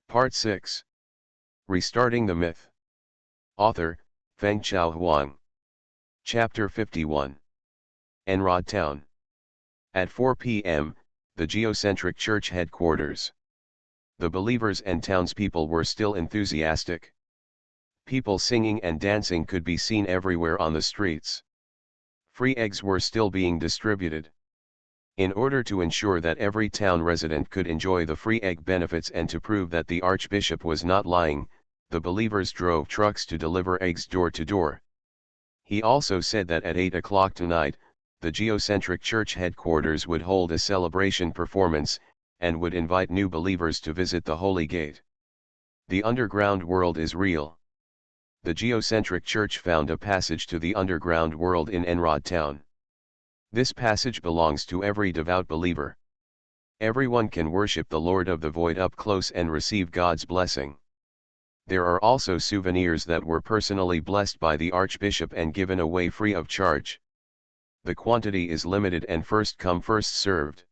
Part 6. Restarting the Myth. Author, Feng Chao Huang. Chapter 51. Enrod Town. At 4 p.m., the geocentric church headquarters. The believers and townspeople were still enthusiastic. People singing and dancing could be seen everywhere on the streets. Free eggs were still being distributed. In order to ensure that every town resident could enjoy the free egg benefits and to prove that the Archbishop was not lying, the believers drove trucks to deliver eggs door to door. He also said that at 8 o'clock tonight, the geocentric church headquarters would hold a celebration performance, and would invite new believers to visit the Holy Gate. The underground world is real. The geocentric church found a passage to the underground world in Enrod Town. This passage belongs to every devout believer. Everyone can worship the Lord of the Void up close and receive God's blessing. There are also souvenirs that were personally blessed by the Archbishop and given away free of charge. The quantity is limited and first come first served.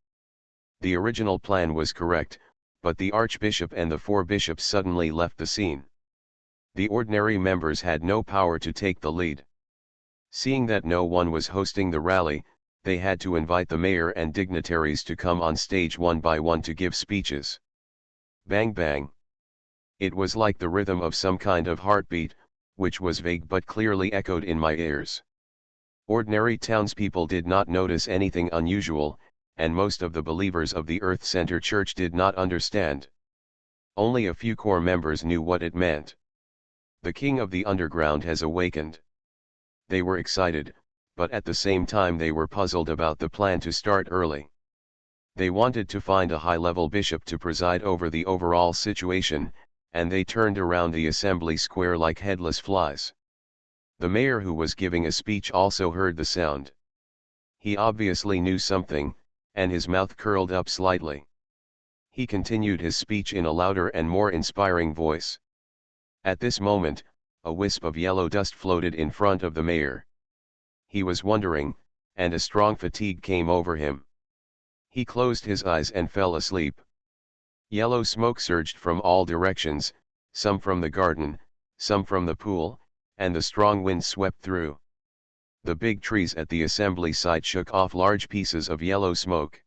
The original plan was correct, but the Archbishop and the 4 bishops suddenly left the scene. The ordinary members had no power to take the lead. Seeing that no one was hosting the rally, they had to invite the mayor and dignitaries to come on stage one by one to give speeches. Bang bang. It was like the rhythm of some kind of heartbeat, which was vague but clearly echoed in my ears. Ordinary townspeople did not notice anything unusual, and most of the believers of the Earth Center Church did not understand. Only a few core members knew what it meant. The king of the underground has awakened. They were excited, but at the same time they were puzzled about the plan to start early. They wanted to find a high-level bishop to preside over the overall situation, and they turned around the assembly square like headless flies. The mayor who was giving a speech also heard the sound. He obviously knew something, and his mouth curled up slightly. He continued his speech in a louder and more inspiring voice. At this moment, a wisp of yellow dust floated in front of the mayor. He was wondering, and a strong fatigue came over him. He closed his eyes and fell asleep. Yellow smoke surged from all directions, some from the garden, some from the pool, and the strong wind swept through. The big trees at the assembly site shook off large pieces of yellow smoke.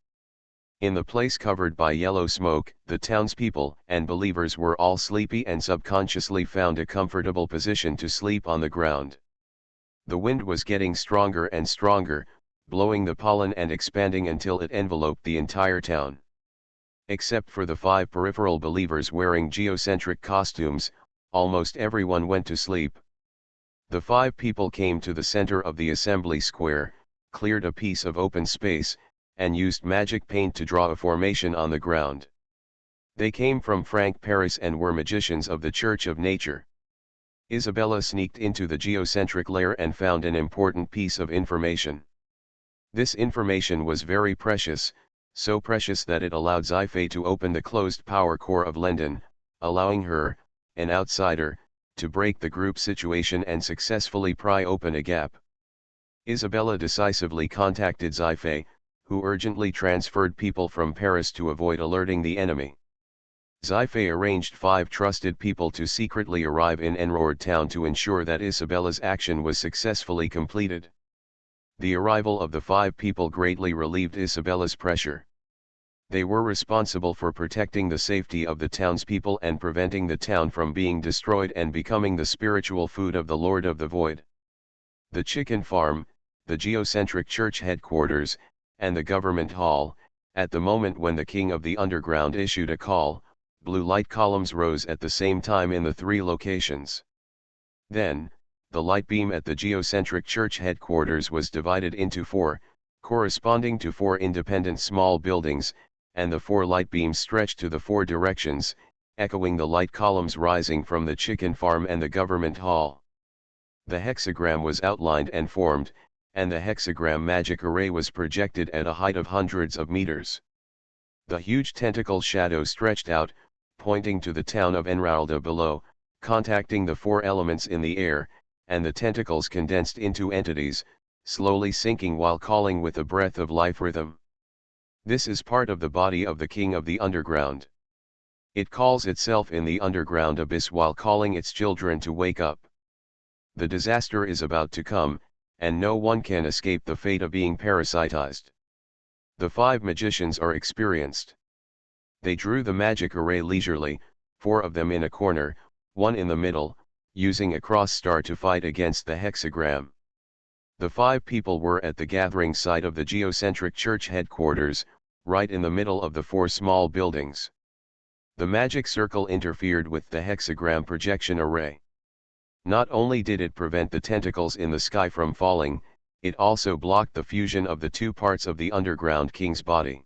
In the place covered by yellow smoke, the townspeople and believers were all sleepy and subconsciously found a comfortable position to sleep on the ground. The wind was getting stronger and stronger, blowing the pollen and expanding until it enveloped the entire town. Except for the 5 peripheral believers wearing geocentric costumes, almost everyone went to sleep. The 5 people came to the center of the assembly square, cleared a piece of open space, and used magic paint to draw a formation on the ground. They came from Frank Paris and were magicians of the Church of Nature. Isabella sneaked into the geocentric lair and found an important piece of information. This information was very precious, so precious that it allowed Sci-fi to open the closed power core of London, allowing her, an outsider, to break the group situation and successfully pry open a gap. Isabella decisively contacted Sci-fi, who urgently transferred people from Paris to avoid alerting the enemy. Sci-fi arranged 5 trusted people to secretly arrive in Enrod Town to ensure that Isabella's action was successfully completed. The arrival of the 5 people greatly relieved Isabella's pressure. They were responsible for protecting the safety of the townspeople and preventing the town from being destroyed and becoming the spiritual food of the Lord of the Void. The chicken farm, the geocentric church headquarters, and the government hall, at the moment when the king of the underground issued a call, blue light columns rose at the same time in the 3 locations. Then, the light beam at the geocentric church headquarters was divided into 4, corresponding to 4 independent small buildings, and the 4 light beams stretched to the 4 directions, echoing the light columns rising from the chicken farm and the government hall. The hexagram was outlined and formed, and the hexagram magic array was projected at a height of hundreds of meters. The huge tentacle shadow stretched out, pointing to the town of Enralda below, contacting the 4 elements in the air, and the tentacles condensed into entities, slowly sinking while calling with a breath of life rhythm. This is part of the body of the king of the underground. It calls itself in the underground abyss while calling its children to wake up. The disaster is about to come, and no one can escape the fate of being parasitized. The 5 magicians are experienced. They drew the magic array leisurely, 4 of them in a corner, 1 in the middle, using a cross star to fight against the hexagram. The 5 people were at the gathering site of the geocentric church headquarters, right in the middle of the 4 small buildings. The magic circle interfered with the hexagram projection array. Not only did it prevent the tentacles in the sky from falling, it also blocked the fusion of the 2 parts of the underground king's body.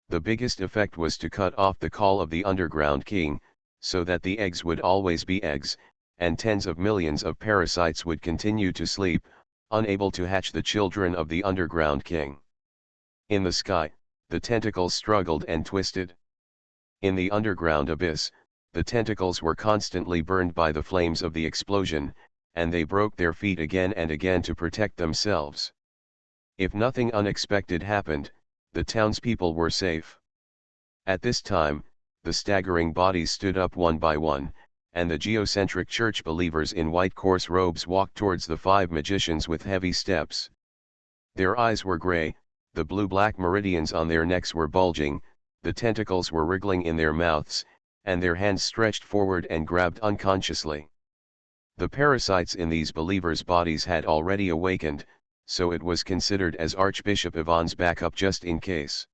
The biggest effect was to cut off the call of the underground king, so that the eggs would always be eggs, and tens of millions of parasites would continue to sleep, unable to hatch the children of the underground king. In the sky, the tentacles struggled and twisted. In the underground abyss, the tentacles were constantly burned by the flames of the explosion, and they broke their feet again and again to protect themselves. If nothing unexpected happened, the townspeople were safe. At this time, the staggering bodies stood up one by one, and the geocentric church believers in white coarse robes walked towards the 5 magicians with heavy steps. Their eyes were gray, the blue-black meridians on their necks were bulging, the tentacles were wriggling in their mouths, and their hands stretched forward and grabbed unconsciously. The parasites in these believers' bodies had already awakened, so it was considered as Archbishop Ivan's backup just in case.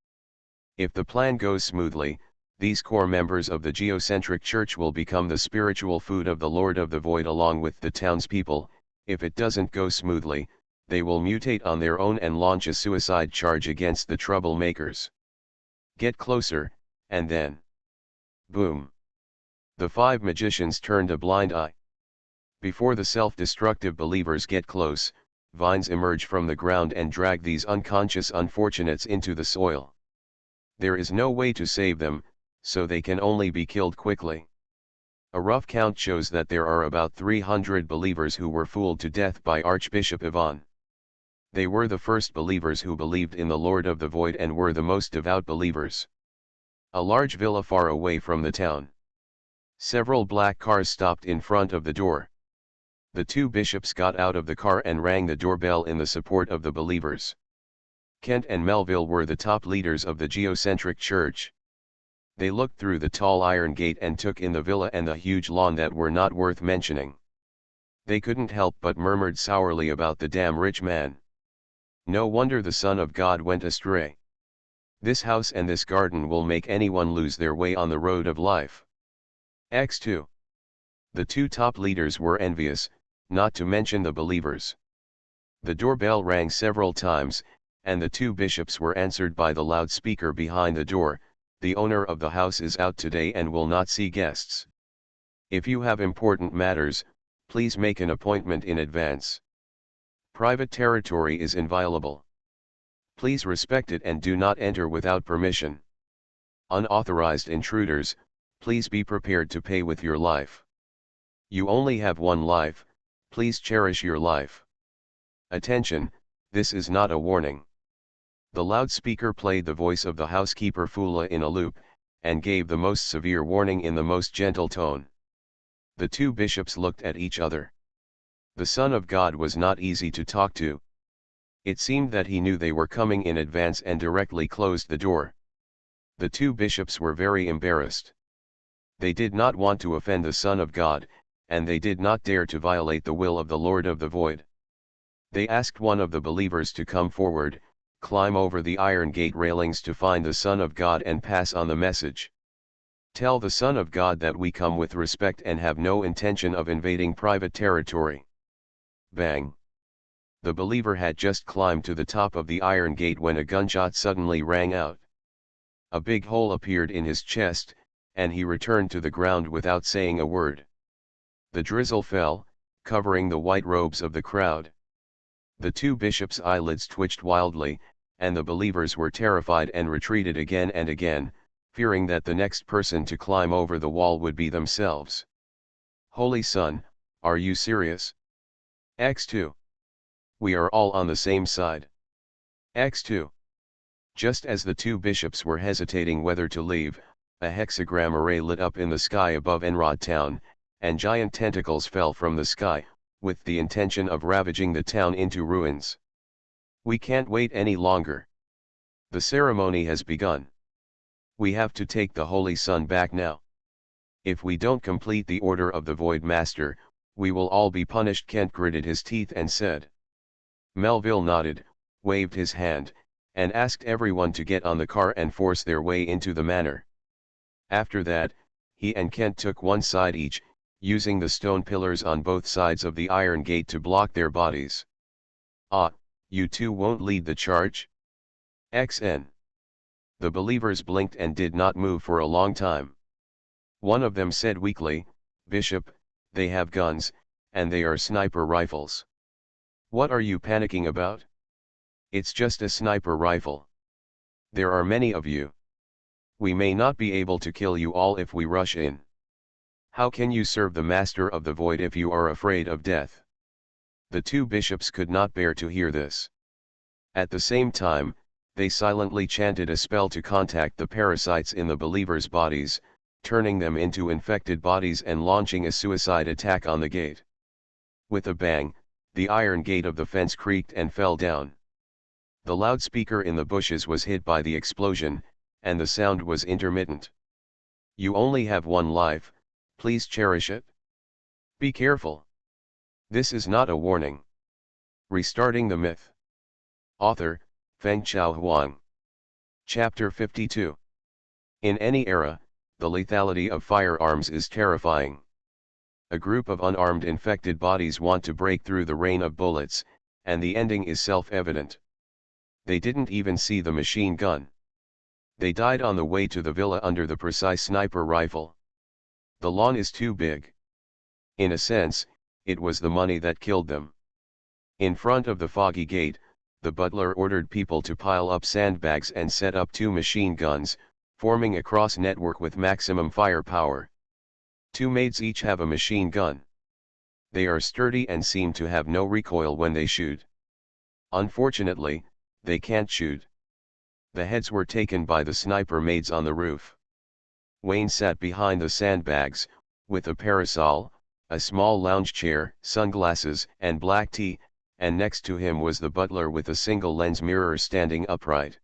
If the plan goes smoothly, these core members of the geocentric church will become the spiritual food of the Lord of the Void along with the townspeople. If it doesn't go smoothly, they will mutate on their own and launch a suicide charge against the troublemakers. Get closer, and then... boom! The 5 magicians turned a blind eye. Before the self-destructive believers get close, vines emerge from the ground and drag these unconscious unfortunates into the soil. There is no way to save them, so they can only be killed quickly. A rough count shows that there are about 300 believers who were fooled to death by Archbishop Ivan. They were the first believers who believed in the Lord of the Void and were the most devout believers. A large villa far away from the town. Several black cars stopped in front of the door. The 2 bishops got out of the car and rang the doorbell in the support of the believers. Kent and Melville were the top leaders of the geocentric church. They looked through the tall iron gate and took in the villa and the huge lawn that were not worth mentioning. They couldn't help but murmured sourly about the damn rich man. No wonder the Son of God went astray. This house and this garden will make anyone lose their way on the road of life. X2. The 2 top leaders were envious, not to mention the believers. The doorbell rang several times, and the 2 bishops were answered by the loudspeaker behind the door. The owner of the house is out today and will not see guests. If you have important matters, please make an appointment in advance. Private territory is inviolable. Please respect it and do not enter without permission. Unauthorized intruders, please be prepared to pay with your life. You only have one life, please cherish your life. Attention, this is not a warning. The loudspeaker played the voice of the housekeeper Fula in a loop, and gave the most severe warning in the most gentle tone. The 2 bishops looked at each other. The Son of God was not easy to talk to. It seemed that he knew they were coming in advance and directly closed the door. The 2 bishops were very embarrassed. They did not want to offend the Son of God, and they did not dare to violate the will of the Lord of the Void. They asked one of the believers to come forward, climb over the iron gate railings to find the Son of God and pass on the message. Tell the Son of God that we come with respect and have no intention of invading private territory. Bang! The believer had just climbed to the top of the iron gate when a gunshot suddenly rang out. A big hole appeared in his chest, and he returned to the ground without saying a word. The drizzle fell, covering the white robes of the crowd. The 2 bishops' eyelids twitched wildly, and the believers were terrified and retreated again and again, fearing that the next person to climb over the wall would be themselves. Holy Son, are you serious? X2. We are all on the same side. X2. Just as the 2 bishops were hesitating whether to leave, a hexagram array lit up in the sky above Enrod town, and giant tentacles fell from the sky, with the intention of ravaging the town into ruins. We can't wait any longer. The ceremony has begun. We have to take the Holy Sun back now. If we don't complete the order of the Void Master, we will all be punished. Kent gritted his teeth and said. Melville nodded, waved his hand, and asked everyone to get on the car and force their way into the manor. After that, he and Kent took one side each, using the stone pillars on both sides of the iron gate to block their bodies. Ah, you two won't lead the charge? XN. The believers blinked and did not move for a long time. One of them said weakly, Bishop, they have guns, and they are sniper rifles. What are you panicking about? It's just a sniper rifle. There are many of you. We may not be able to kill you all if we rush in. How can you serve the Master of the Void if you are afraid of death? The two bishops could not bear to hear this. At the same time, they silently chanted a spell to contact the parasites in the believers' bodies, turning them into infected bodies and launching a suicide attack on the gate. With a bang, the iron gate of the fence creaked and fell down. The loudspeaker in the bushes was hit by the explosion, and the sound was intermittent. You only have one life, please cherish it. Be careful. This is not a warning. Restarting the myth. Author, Fengchao Huang. Chapter 52. In any era, the lethality of firearms is terrifying. A group of unarmed infected bodies want to break through the rain of bullets, and the ending is self-evident. They didn't even see the machine gun. They died on the way to the villa under the precise sniper rifle. The lawn is too big. In a sense, it was the money that killed them. In front of the foggy gate, the butler ordered people to pile up sandbags and set up 2 machine guns, forming a cross network with maximum firepower. 2 maids each have a machine gun. They are sturdy and seem to have no recoil when they shoot. Unfortunately, they can't shoot. The heads were taken by the sniper maids on the roof. Wayne sat behind the sandbags, with a parasol, a small lounge chair, sunglasses, and black tea, and next to him was the butler with a single lens mirror standing upright.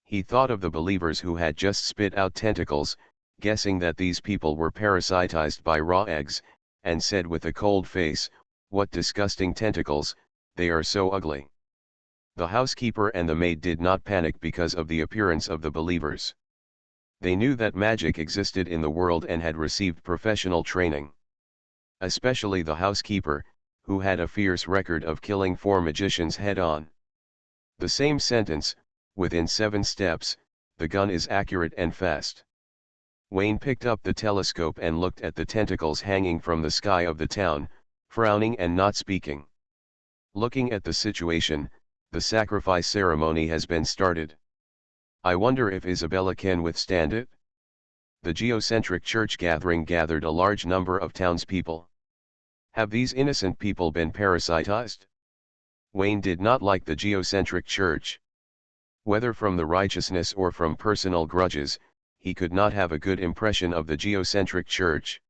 He thought of the believers who had just spit out tentacles, guessing that these people were parasitized by raw eggs, and said with a cold face, "What disgusting tentacles, they are so ugly." The housekeeper and the maid did not panic because of the appearance of the believers. They knew that magic existed in the world and had received professional training. Especially the housekeeper, who had a fierce record of killing 4 magicians head-on. The same sentence, within 7 steps, the gun is accurate and fast. Wayne picked up the telescope and looked at the tentacles hanging from the sky of the town, frowning and not speaking. Looking at the situation, the sacrifice ceremony has been started. I wonder if Isabella can withstand it? The geocentric church gathering gathered a large number of townspeople. Have these innocent people been parasitized? Wayne did not like the geocentric church. Whether from the righteousness or from personal grudges, he could not have a good impression of the geocentric church.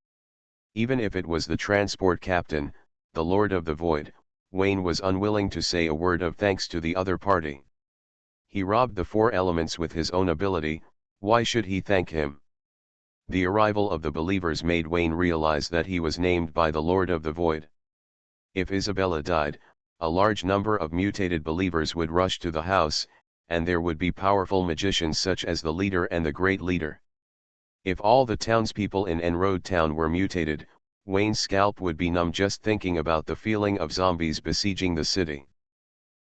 Even if it was the transport captain, the Lord of the Void, Wayne was unwilling to say a word of thanks to the other party. He robbed the 4 elements with his own ability, why should he thank him? The arrival of the believers made Wayne realize that he was named by the Lord of the Void. If Isabella died, a large number of mutated believers would rush to the house, and there would be powerful magicians such as the leader and the great leader. If all the townspeople in Enrode Town were mutated, Wayne's scalp would be numb just thinking about the feeling of zombies besieging the city.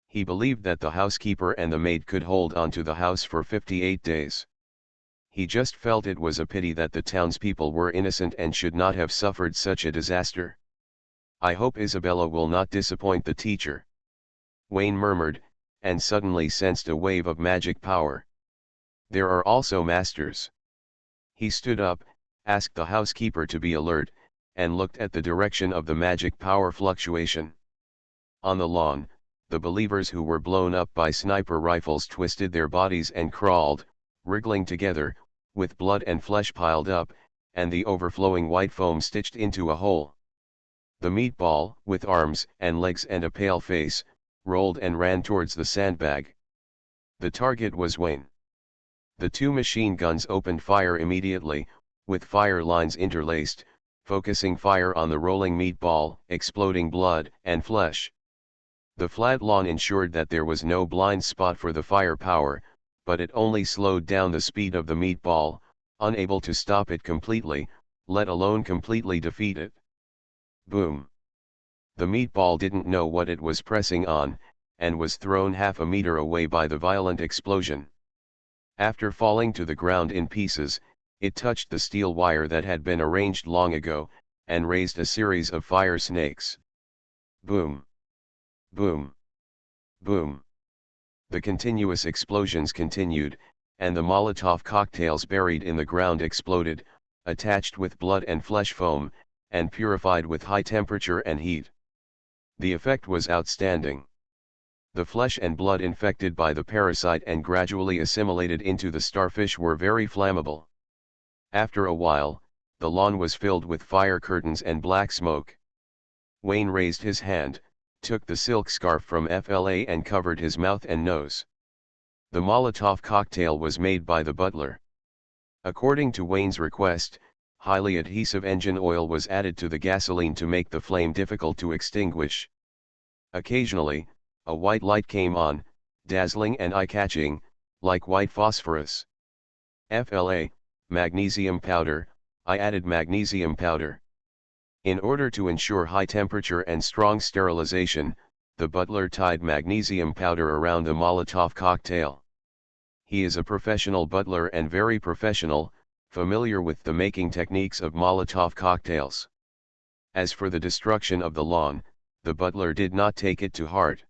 He believed that the housekeeper and the maid could hold on to the house for 58 days. He just felt it was a pity that the townspeople were innocent and should not have suffered such a disaster. I hope Isabella will not disappoint the teacher. Wayne murmured, and suddenly sensed a wave of magic power. There are also masters. He stood up, asked the housekeeper to be alert, and looked at the direction of the magic power fluctuation. On the lawn, the believers who were blown up by sniper rifles twisted their bodies and crawled, wriggling together, with blood and flesh piled up, and the overflowing white foam stitched into a hole. The meatball, with arms and legs and a pale face, rolled and ran towards the sandbag. The target was Wayne. The two machine guns opened fire immediately, with fire lines interlaced, focusing fire on the rolling meatball, exploding blood and flesh. The flat lawn ensured that there was no blind spot for the firepower, but it only slowed down the speed of the meatball, unable to stop it completely, let alone completely defeat it. Boom! The meatball didn't know what it was pressing on, and was thrown half a meter away by the violent explosion. After falling to the ground in pieces, it touched the steel wire that had been arranged long ago, and raised a series of fire snakes. Boom! Boom! Boom! The continuous explosions continued, and the Molotov cocktails buried in the ground exploded, attached with blood and flesh foam, and purified with high temperature and heat. The effect was outstanding. The flesh and blood infected by the parasite and gradually assimilated into the starfish were very flammable. After a while, the lawn was filled with fire curtains and black smoke. Wayne raised his hand, took the silk scarf from FLA and covered his mouth and nose. The Molotov cocktail was made by the butler. According to Wayne's request, highly adhesive engine oil was added to the gasoline to make the flame difficult to extinguish. Occasionally, a white light came on, dazzling and eye-catching, like white phosphorus. FLA, magnesium powder. I added magnesium powder. In order to ensure high temperature and strong sterilization, the butler tied magnesium powder around the Molotov cocktail. He is a professional butler and very professional, familiar with the making techniques of Molotov cocktails. As for the destruction of the lawn, the butler did not take it to heart.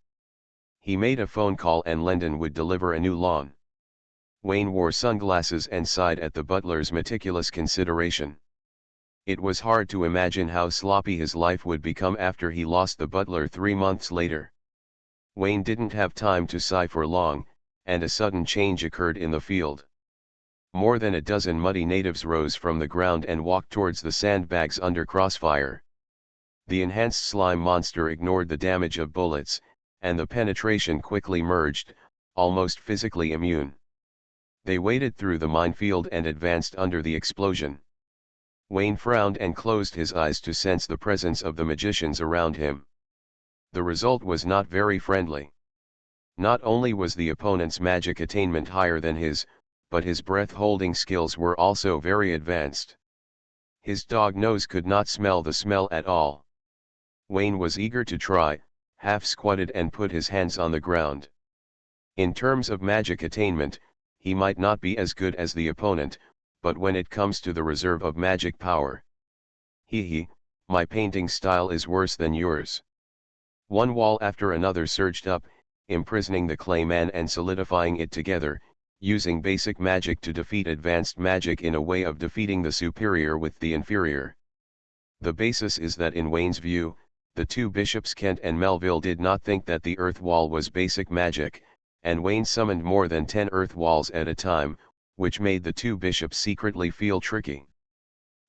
He made a phone call and Lendon would deliver a new lawn. Wayne wore sunglasses and sighed at the butler's meticulous consideration. It was hard to imagine how sloppy his life would become after he lost the butler 3 months later. Wayne didn't have time to sigh for long, and a sudden change occurred in the field. More than a dozen muddy natives rose from the ground and walked towards the sandbags under crossfire. The enhanced slime monster ignored the damage of bullets, and the penetration quickly merged, almost physically immune. They waded through the minefield and advanced under the explosion. Wayne frowned and closed his eyes to sense the presence of the magicians around him. The result was not very friendly. Not only was the opponent's magic attainment higher than his, but his breath-holding skills were also very advanced. His dog nose could not smell the smell at all. Wayne was eager to try, half squatted and put his hands on the ground. In terms of magic attainment, he might not be as good as the opponent, but when it comes to the reserve of magic power, my painting style is worse than yours. One wall after another surged up, imprisoning the clay man and solidifying it together, using basic magic to defeat advanced magic in a way of defeating the superior with the inferior. The basis is that in Wayne's view, the two bishops Kent and Melville did not think that the earth wall was basic magic, and Wayne summoned more than 10 earth walls at a time, which made the two bishops secretly feel tricky.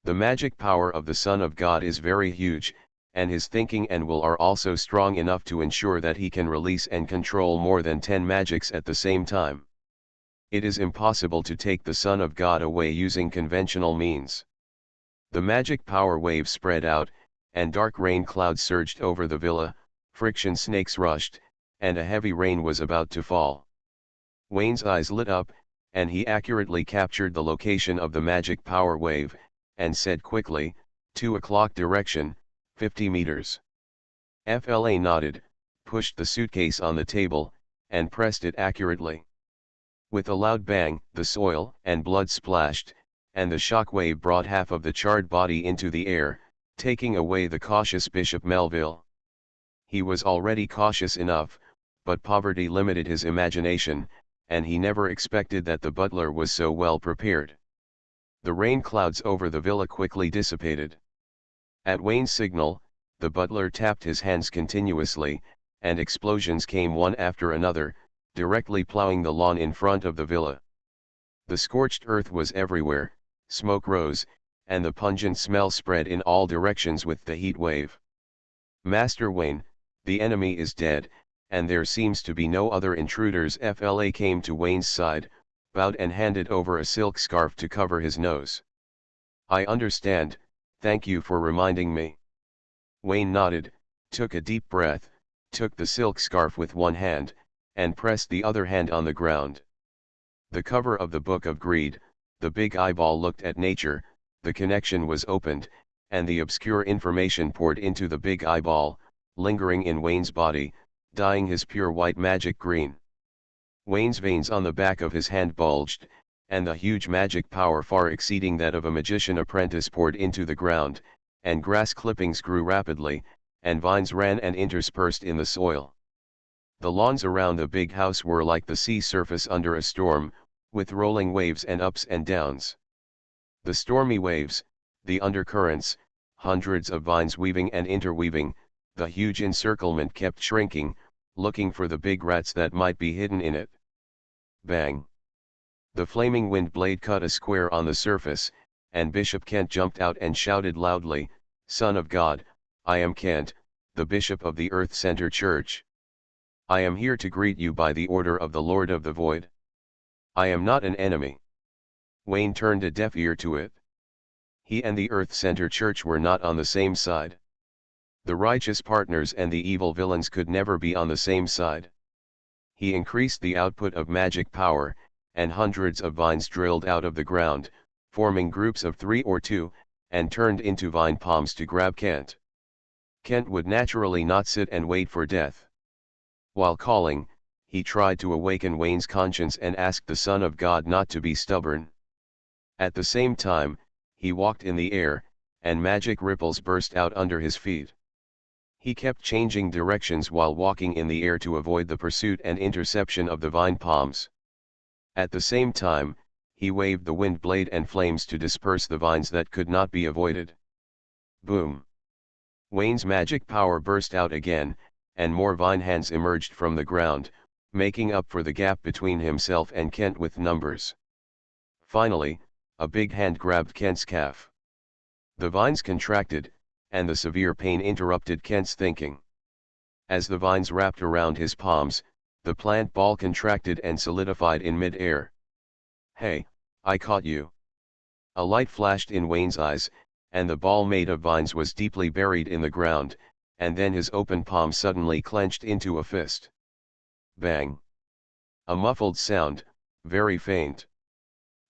The magic power of the Son of God is very huge, and his thinking and will are also strong enough to ensure that he can release and control more than 10 magics at the same time. It is impossible to take the Son of God away using conventional means. The magic power wave spread out, and dark rain clouds surged over the villa, friction snakes rushed, and a heavy rain was about to fall. Wayne's eyes lit up, and he accurately captured the location of the magic power wave, and said quickly, 2 o'clock direction, 50 meters. FLA nodded, pushed the suitcase on the table, and pressed it accurately. With a loud bang, the soil and blood splashed, and the shock wave brought half of the charred body into the air, taking away the cautious Bishop Melville. He was already cautious enough, but poverty limited his imagination, and he never expected that the butler was so well prepared. The rain clouds over the villa quickly dissipated. At Wayne's signal, the butler tapped his hands continuously, and explosions came one after another, directly plowing the lawn in front of the villa. The scorched earth was everywhere, smoke rose, and the pungent smell spread in all directions with the heat wave. Master Wayne, the enemy is dead, and there seems to be no other intruders. FLA came to Wayne's side, bowed and handed over a silk scarf to cover his nose. I understand, thank you for reminding me. Wayne nodded, took a deep breath, took the silk scarf with one hand, and pressed the other hand on the ground. The cover of the Book of Greed, the big eyeball looked at nature, the connection was opened, and the obscure information poured into the big eyeball, lingering in Wayne's body, dyeing his pure white magic green. Wayne's veins on the back of his hand bulged, and the huge magic power far exceeding that of a magician apprentice poured into the ground, and grass clippings grew rapidly, and vines ran and interspersed in the soil. The lawns around the big house were like the sea surface under a storm, with rolling waves and ups and downs. The stormy waves, the undercurrents, hundreds of vines weaving and interweaving, the huge encirclement kept shrinking, looking for the big rats that might be hidden in it. Bang! The flaming wind blade cut a square on the surface, and Bishop Kent jumped out and shouted loudly, "Son of God, I am Kent, the Bishop of the Earth Center Church. I am here to greet you by the order of the Lord of the Void. I am not an enemy." Wayne turned a deaf ear to it. He and the Earth Center Church were not on the same side. The righteous partners and the evil villains could never be on the same side. He increased the output of magic power, and hundreds of vines drilled out of the ground, forming groups of 3 or 2, and turned into vine palms to grab Kent. Kent would naturally not sit and wait for death. While calling, he tried to awaken Wayne's conscience and asked the Son of God not to be stubborn. At the same time, he walked in the air, and magic ripples burst out under his feet. He kept changing directions while walking in the air to avoid the pursuit and interception of the vine palms. At the same time, he waved the wind blade and flames to disperse the vines that could not be avoided. Boom! Wayne's magic power burst out again, and more vine hands emerged from the ground, making up for the gap between himself and Kent with numbers. Finally, a big hand grabbed Kent's calf. The vines contracted, and the severe pain interrupted Kent's thinking. As the vines wrapped around his palms, the plant ball contracted and solidified in mid-air. "Hey, I caught you." A light flashed in Wayne's eyes, and the ball made of vines was deeply buried in the ground, and then his open palm suddenly clenched into a fist. Bang! A muffled sound, very faint.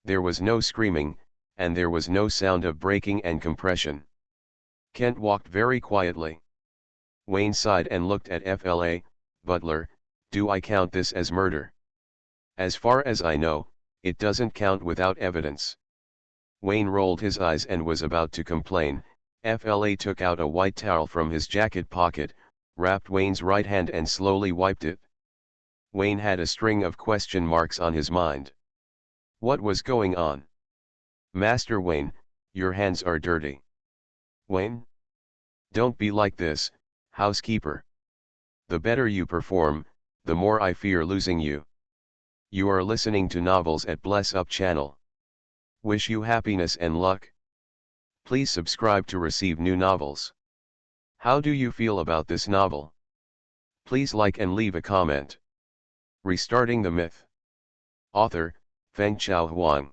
There was no screaming, and there was no sound of breaking and compression. Kent walked very quietly. Wayne sighed and looked at FLA, "Butler, do I count this as murder?" "As far as I know, it doesn't count without evidence." Wayne rolled his eyes and was about to complain. FLA took out a white towel from his jacket pocket, wrapped Wayne's right hand and slowly wiped it. Wayne had a string of question marks on his mind. What was going on? "Master Wayne, your hands are dirty." "Wayne? Don't be like this, housekeeper. The better you perform, the more I fear losing you." You are listening to Novels at Bless Up channel. Wish you happiness and luck. Please subscribe to receive new novels. How do you feel about this novel? Please like and leave a comment. Restarting the Myth. Author, Fengchao Huang.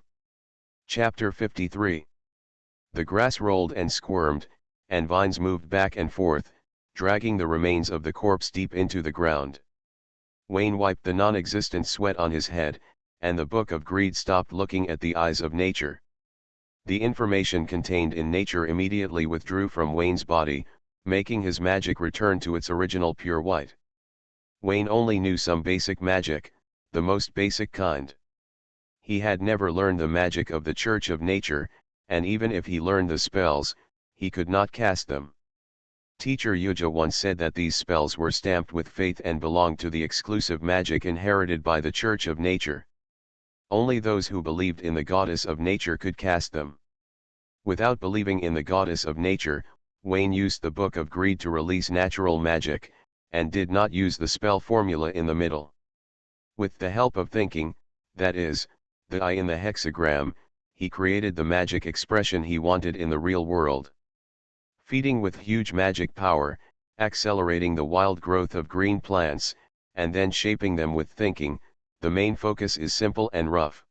Chapter 53. The grass rolled and squirmed, and vines moved back and forth, dragging the remains of the corpse deep into the ground. Wayne wiped the non-existent sweat on his head, and the Book of Greed stopped looking at the eyes of nature. The information contained in nature immediately withdrew from Wayne's body, making his magic return to its original pure white. Wayne only knew some basic magic, the most basic kind. He had never learned the magic of the Church of Nature, and even if he learned the spells, he could not cast them. Teacher Yuja once said that these spells were stamped with faith and belonged to the exclusive magic inherited by the Church of Nature. Only those who believed in the goddess of nature could cast them. Without believing in the goddess of nature, Wayne used the Book of Greed to release natural magic, and did not use the spell formula in the middle. With the help of thinking, that is, the I in the hexagram, he created the magic expression he wanted in the real world. Feeding with huge magic power, accelerating the wild growth of green plants, and then shaping them with thinking, the main focus is simple and rough.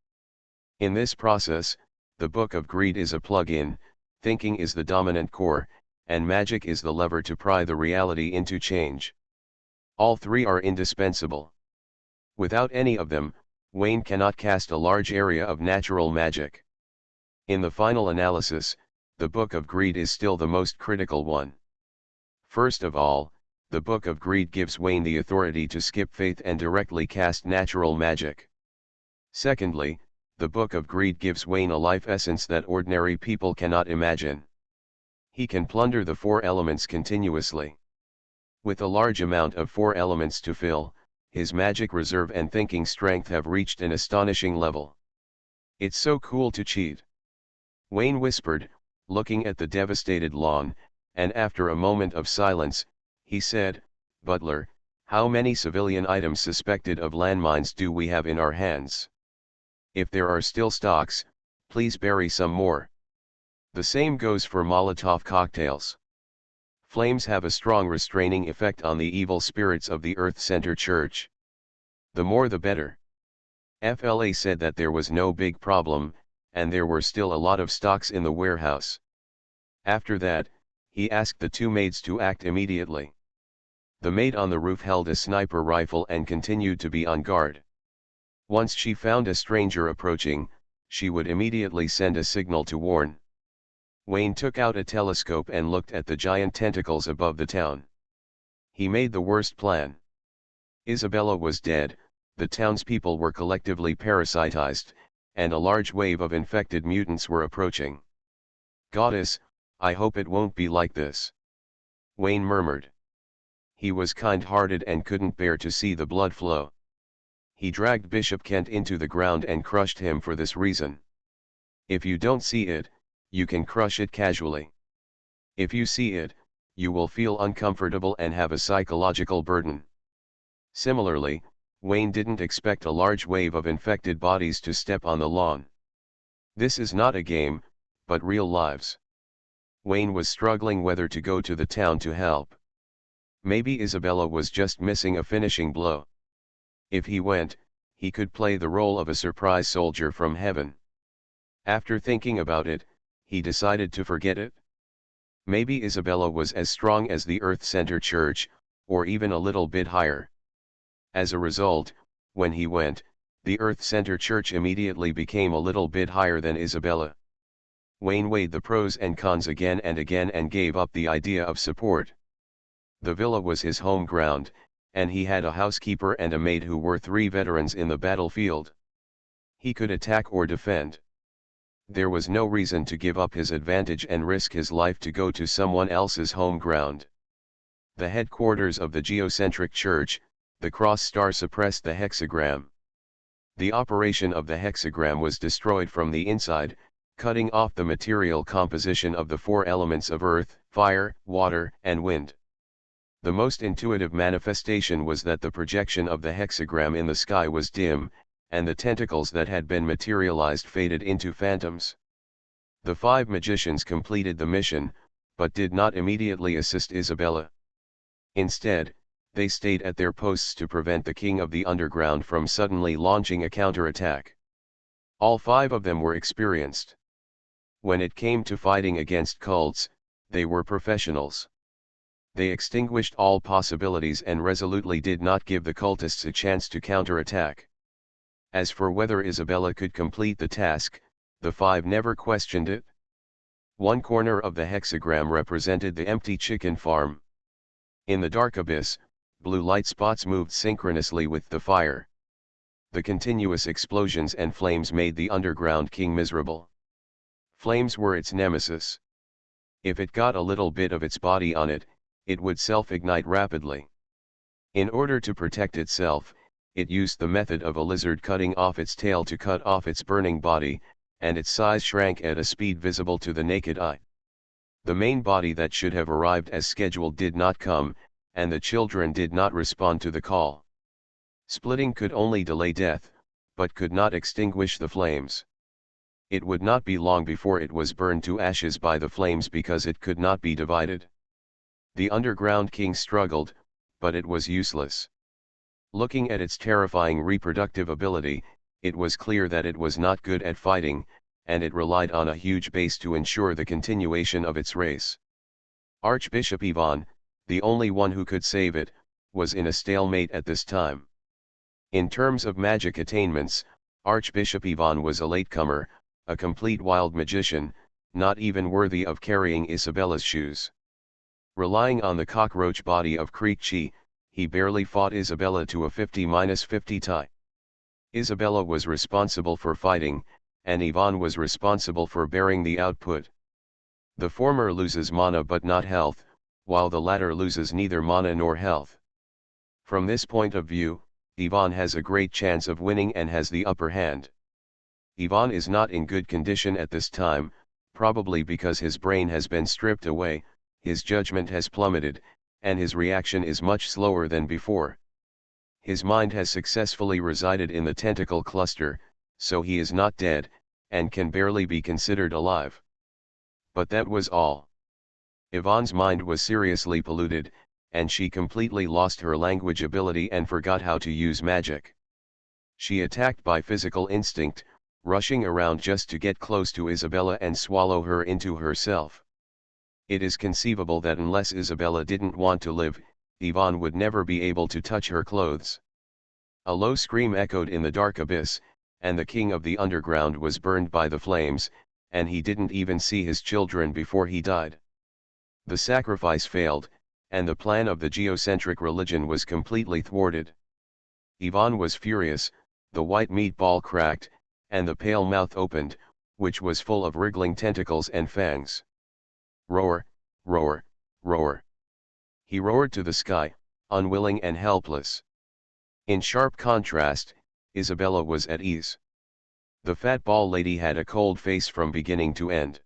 In this process, the Book of Greed is a plug-in, thinking is the dominant core, and magic is the lever to pry the reality into change. All three are indispensable. Without any of them, Wayne cannot cast a large area of natural magic. In the final analysis, the Book of Greed is still the most critical one. First of all, the Book of Greed gives Wayne the authority to skip faith and directly cast natural magic. Secondly, the Book of Greed gives Wayne a life essence that ordinary people cannot imagine. He can plunder the four elements continuously. With a large amount of four elements to fill, his magic reserve and thinking strength have reached an astonishing level. It's so cool to cheat. Wayne whispered, looking at the devastated lawn, and after a moment of silence, he said, "Butler, how many civilian items suspected of landmines do we have in our hands? If there are still stocks, please bury some more. The same goes for Molotov cocktails. Flames have a strong restraining effect on the evil spirits of the Earth Center Church. The more the better." FLA said that there was no big problem, and there were still a lot of stocks in the warehouse. After that, he asked the two maids to act immediately. The maid on the roof held a sniper rifle and continued to be on guard. Once she found a stranger approaching, she would immediately send a signal to warn. Wayne took out a telescope and looked at the giant tentacles above the town. He made the worst plan. Isabella was dead, the townspeople were collectively parasitized, and a large wave of infected mutants were approaching. "Goddess, I hope it won't be like this," Wayne murmured. He was kind-hearted and couldn't bear to see the blood flow. He dragged Bishop Kent into the ground and crushed him for this reason. If you don't see it, you can crush it casually. If you see it, you will feel uncomfortable and have a psychological burden. Similarly, Wayne didn't expect a large wave of infected bodies to step on the lawn. This is not a game, but real lives. Wayne was struggling whether to go to the town to help. Maybe Isabella was just missing a finishing blow. If he went, he could play the role of a surprise soldier from heaven. After thinking about it, he decided to forget it. Maybe Isabella was as strong as the Earth Center Church, or even a little bit higher. As a result, when he went, the Earth Center Church immediately became a little bit higher than Isabella. Wayne weighed the pros and cons again and gave up the idea of support. The villa was his home ground, and he had a housekeeper and a maid who were 3 veterans in the battlefield. He could attack or defend. There was no reason to give up his advantage and risk his life to go to someone else's home ground. The headquarters of the geocentric church, the cross star suppressed the hexagram. The operation of the hexagram was destroyed from the inside, cutting off the material composition of the 4 elements of earth, fire, water, and wind. The most intuitive manifestation was that the projection of the hexagram in the sky was dim, and the tentacles that had been materialized faded into phantoms. The 5 magicians completed the mission, but did not immediately assist Isabella. Instead, they stayed at their posts to prevent the King of the Underground from suddenly launching a counterattack. All 5 of them were experienced. When it came to fighting against cults, they were professionals. They extinguished all possibilities and resolutely did not give the cultists a chance to counterattack. As for whether Isabella could complete the task, the 5 never questioned it. One corner of the hexagram represented the empty chicken farm. In the dark abyss, blue light spots moved synchronously with the fire. The continuous explosions and flames made the Underground King miserable. Flames were its nemesis. If it got a little bit of its body on it, it would self-ignite rapidly. In order to protect itself, it used the method of a lizard cutting off its tail to cut off its burning body, and its size shrank at a speed visible to the naked eye. The main body that should have arrived as scheduled did not come, and the children did not respond to the call. Splitting could only delay death, but could not extinguish the flames. It would not be long before it was burned to ashes by the flames because it could not be divided. The underground king struggled, but it was useless. Looking at its terrifying reproductive ability, it was clear that it was not good at fighting, and it relied on a huge base to ensure the continuation of its race. Archbishop Ivan, the only one who could save it, was in a stalemate at this time. In terms of magic attainments, Archbishop Ivan was a latecomer, a complete wild magician, not even worthy of carrying Isabella's shoes. Relying on the cockroach body of Creekchi, he barely fought Isabella to a 50-50 tie. Isabella was responsible for fighting, and Ivan was responsible for bearing the output. The former loses mana but not health, while the latter loses neither mana nor health. From this point of view, Ivan has a great chance of winning and has the upper hand. Ivan is not in good condition at this time, probably because his brain has been stripped away, his judgment has plummeted, and his reaction is much slower than before. His mind has successfully resided in the tentacle cluster, so he is not dead, and can barely be considered alive. But that was all. Ivan's mind was seriously polluted, and she completely lost her language ability and forgot how to use magic. She attacked by physical instinct, rushing around just to get close to Isabella and swallow her into herself. It is conceivable that unless Isabella didn't want to live, Ivan would never be able to touch her clothes. A low scream echoed in the dark abyss, and the king of the underground was burned by the flames, and he didn't even see his children before he died. The sacrifice failed, and the plan of the geocentric religion was completely thwarted. Ivan was furious, the white meatball cracked, and the pale mouth opened, which was full of wriggling tentacles and fangs. Roar, roar, roar. He roared to the sky, unwilling and helpless. In sharp contrast, Isabella was at ease. The fat ball lady had a cold face from beginning to end.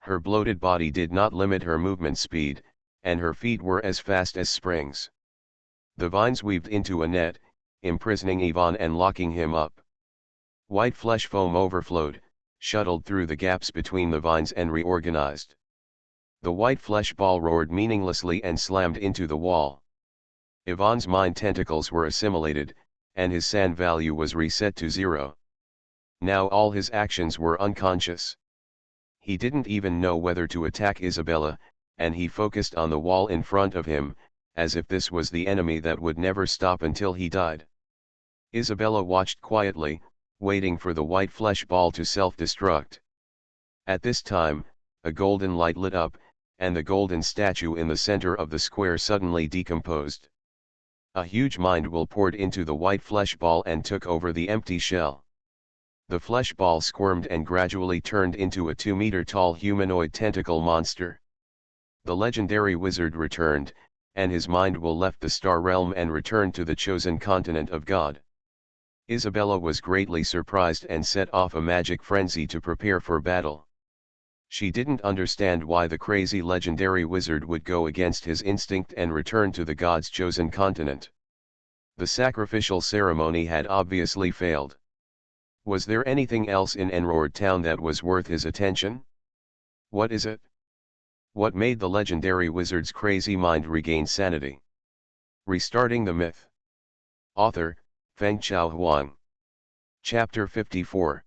Her bloated body did not limit her movement speed, and her feet were as fast as springs. The vines weaved into a net, imprisoning Ivan and locking him up. White flesh foam overflowed, shuttled through the gaps between the vines and reorganized. The white flesh ball roared meaninglessly and slammed into the wall. Ivan's mind tentacles were assimilated, and his sand value was reset to 0. Now all his actions were unconscious. He didn't even know whether to attack Isabella, and he focused on the wall in front of him, as if this was the enemy that would never stop until he died. Isabella watched quietly, waiting for the white flesh ball to self-destruct. At this time, a golden light lit up, and the golden statue in the center of the square suddenly decomposed. A huge mind will poured into the white flesh ball and took over the empty shell. The flesh ball squirmed and gradually turned into a 2-meter-tall humanoid tentacle monster. The legendary wizard returned, and his mind will left the star realm and returned to the chosen continent of God. Isabella was greatly surprised and set off a magic frenzy to prepare for battle. She didn't understand why the crazy legendary wizard would go against his instinct and return to the God's chosen continent. The sacrificial ceremony had obviously failed. Was there anything else in Enroared Town that was worth his attention? What is it? What made the legendary wizard's crazy mind regain sanity? Restarting the myth. Author, Fengchao Huang. Chapter 54.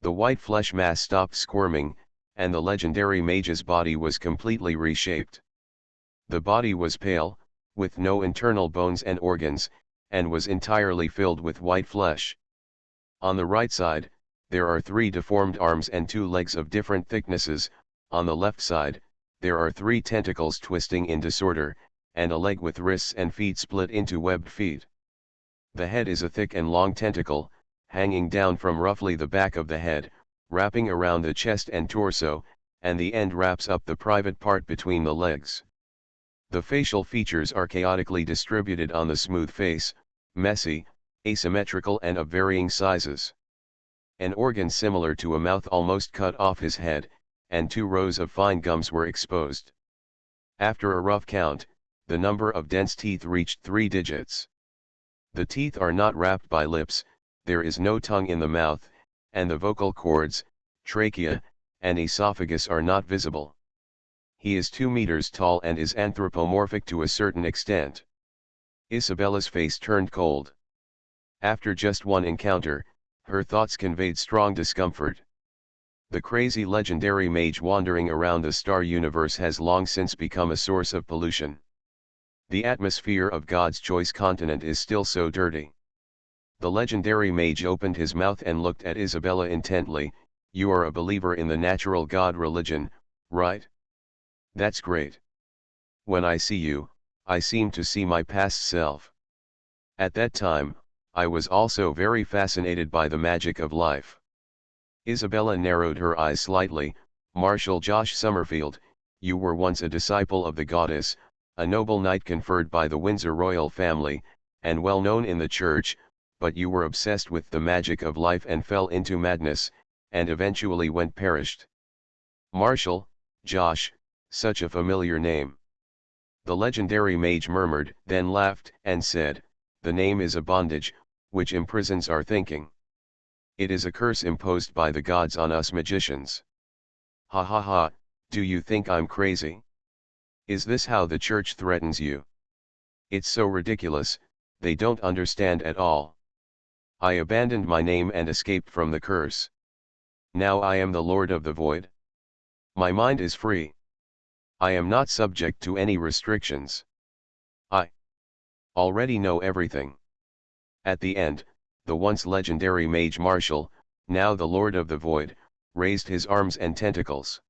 The white flesh mass stopped squirming, and the legendary mage's body was completely reshaped. The body was pale, with no internal bones and organs, and was entirely filled with white flesh. On the right side, there are 3 deformed arms and 2 legs of different thicknesses. On the left side, there are 3 tentacles twisting in disorder, and a leg with wrists and feet split into webbed feet. The head is a thick and long tentacle, hanging down from roughly the back of the head, wrapping around the chest and torso, and the end wraps up the private part between the legs. The facial features are chaotically distributed on the smooth face, messy, asymmetrical and of varying sizes. An organ similar to a mouth almost cut off his head, and 2 rows of fine gums were exposed. After a rough count, the number of dense teeth reached 3 digits. The teeth are not wrapped by lips, there is no tongue in the mouth, and the vocal cords, trachea, and esophagus are not visible. He is 2 meters tall and is anthropomorphic to a certain extent. Isabella's face turned cold. After just one encounter, her thoughts conveyed strong discomfort. The crazy legendary mage wandering around the star universe has long since become a source of pollution. The atmosphere of God's choice continent is still so dirty. The legendary mage opened his mouth and looked at Isabella intently. You are a believer in the natural God religion, right? That's great. When I see you, I seem to see my past self. At that time, I was also very fascinated by the magic of life. Isabella narrowed her eyes slightly. Marshal Josh Summerfield, you were once a disciple of the goddess, a noble knight conferred by the Windsor royal family, and well known in the church, but you were obsessed with the magic of life and fell into madness, and eventually went perished. Marshal, Josh, such a familiar name. The legendary mage murmured, then laughed, and said, the name is a bondage, which imprisons our thinking. It is a curse imposed by the gods on us magicians. Ha ha ha, do you think I'm crazy? Is this how the church threatens you? It's so ridiculous, they don't understand at all. I abandoned my name and escaped from the curse. Now I am the Lord of the Void. My mind is free. I am not subject to any restrictions. I already know everything. At the end, the once legendary mage Marshal, now the Lord of the Void, raised his arms and tentacles.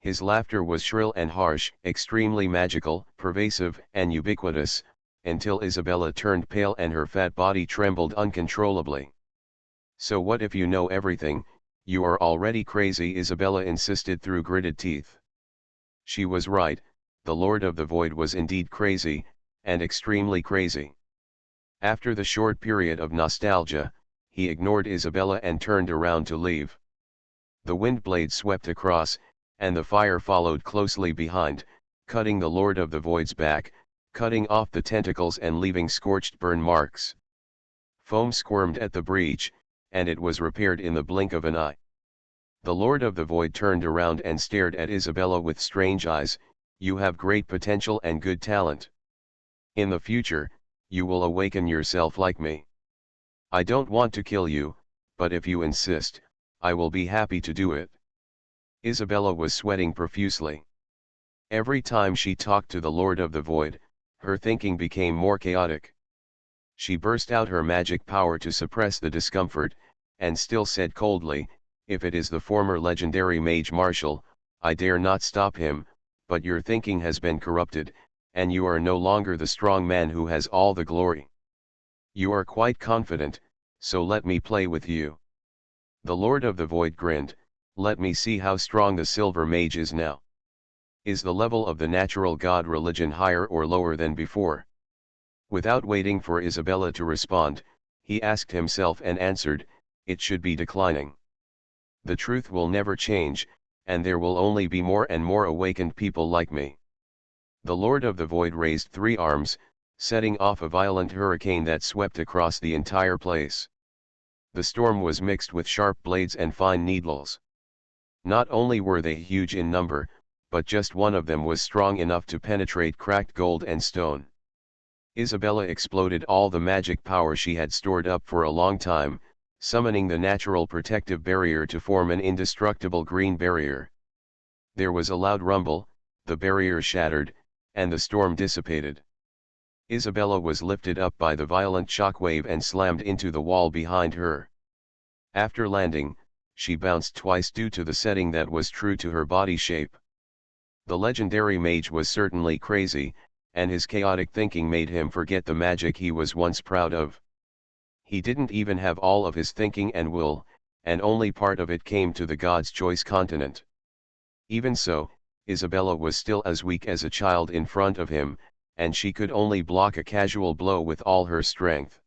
His laughter was shrill and harsh, extremely magical, pervasive, and ubiquitous, until Isabella turned pale and her fat body trembled uncontrollably. So what if you know everything? You are already crazy, Isabella insisted through gritted teeth. She was right, the Lord of the Void was indeed crazy, and extremely crazy. After the short period of nostalgia, he ignored Isabella and turned around to leave. The wind blade swept across, and the fire followed closely behind, cutting the Lord of the Void's back, cutting off the tentacles and leaving scorched burn marks. Foam squirmed at the breach, and it was repaired in the blink of an eye. The Lord of the Void turned around and stared at Isabella with strange eyes. You have great potential and good talent. In the future, you will awaken yourself like me. I don't want to kill you, but if you insist, I will be happy to do it. Isabella was sweating profusely. Every time she talked to the Lord of the Void, her thinking became more chaotic. She burst out her magic power to suppress the discomfort, and still said coldly, if it is the former legendary mage Marshal, I dare not stop him, but your thinking has been corrupted, and you are no longer the strong man who has all the glory. You are quite confident, so let me play with you. The Lord of the Void grinned, let me see how strong the silver mage is now. Is the level of the natural god religion higher or lower than before? Without waiting for Isabella to respond, he asked himself and answered, it should be declining. The truth will never change, and there will only be more and more awakened people like me. The Lord of the Void raised 3 arms, setting off a violent hurricane that swept across the entire place. The storm was mixed with sharp blades and fine needles. Not only were they huge in number, but just one of them was strong enough to penetrate cracked gold and stone. Isabella exploded all the magic power she had stored up for a long time, summoning the natural protective barrier to form an indestructible green barrier. There was a loud rumble, the barrier shattered, and the storm dissipated. Isabella was lifted up by the violent shockwave and slammed into the wall behind her. After landing, she bounced twice due to the setting that was true to her body shape. The legendary mage was certainly crazy, and his chaotic thinking made him forget the magic he was once proud of. He didn't even have all of his thinking and will, and only part of it came to the God's choice continent. Even so, Isabella was still as weak as a child in front of him, and she could only block a casual blow with all her strength.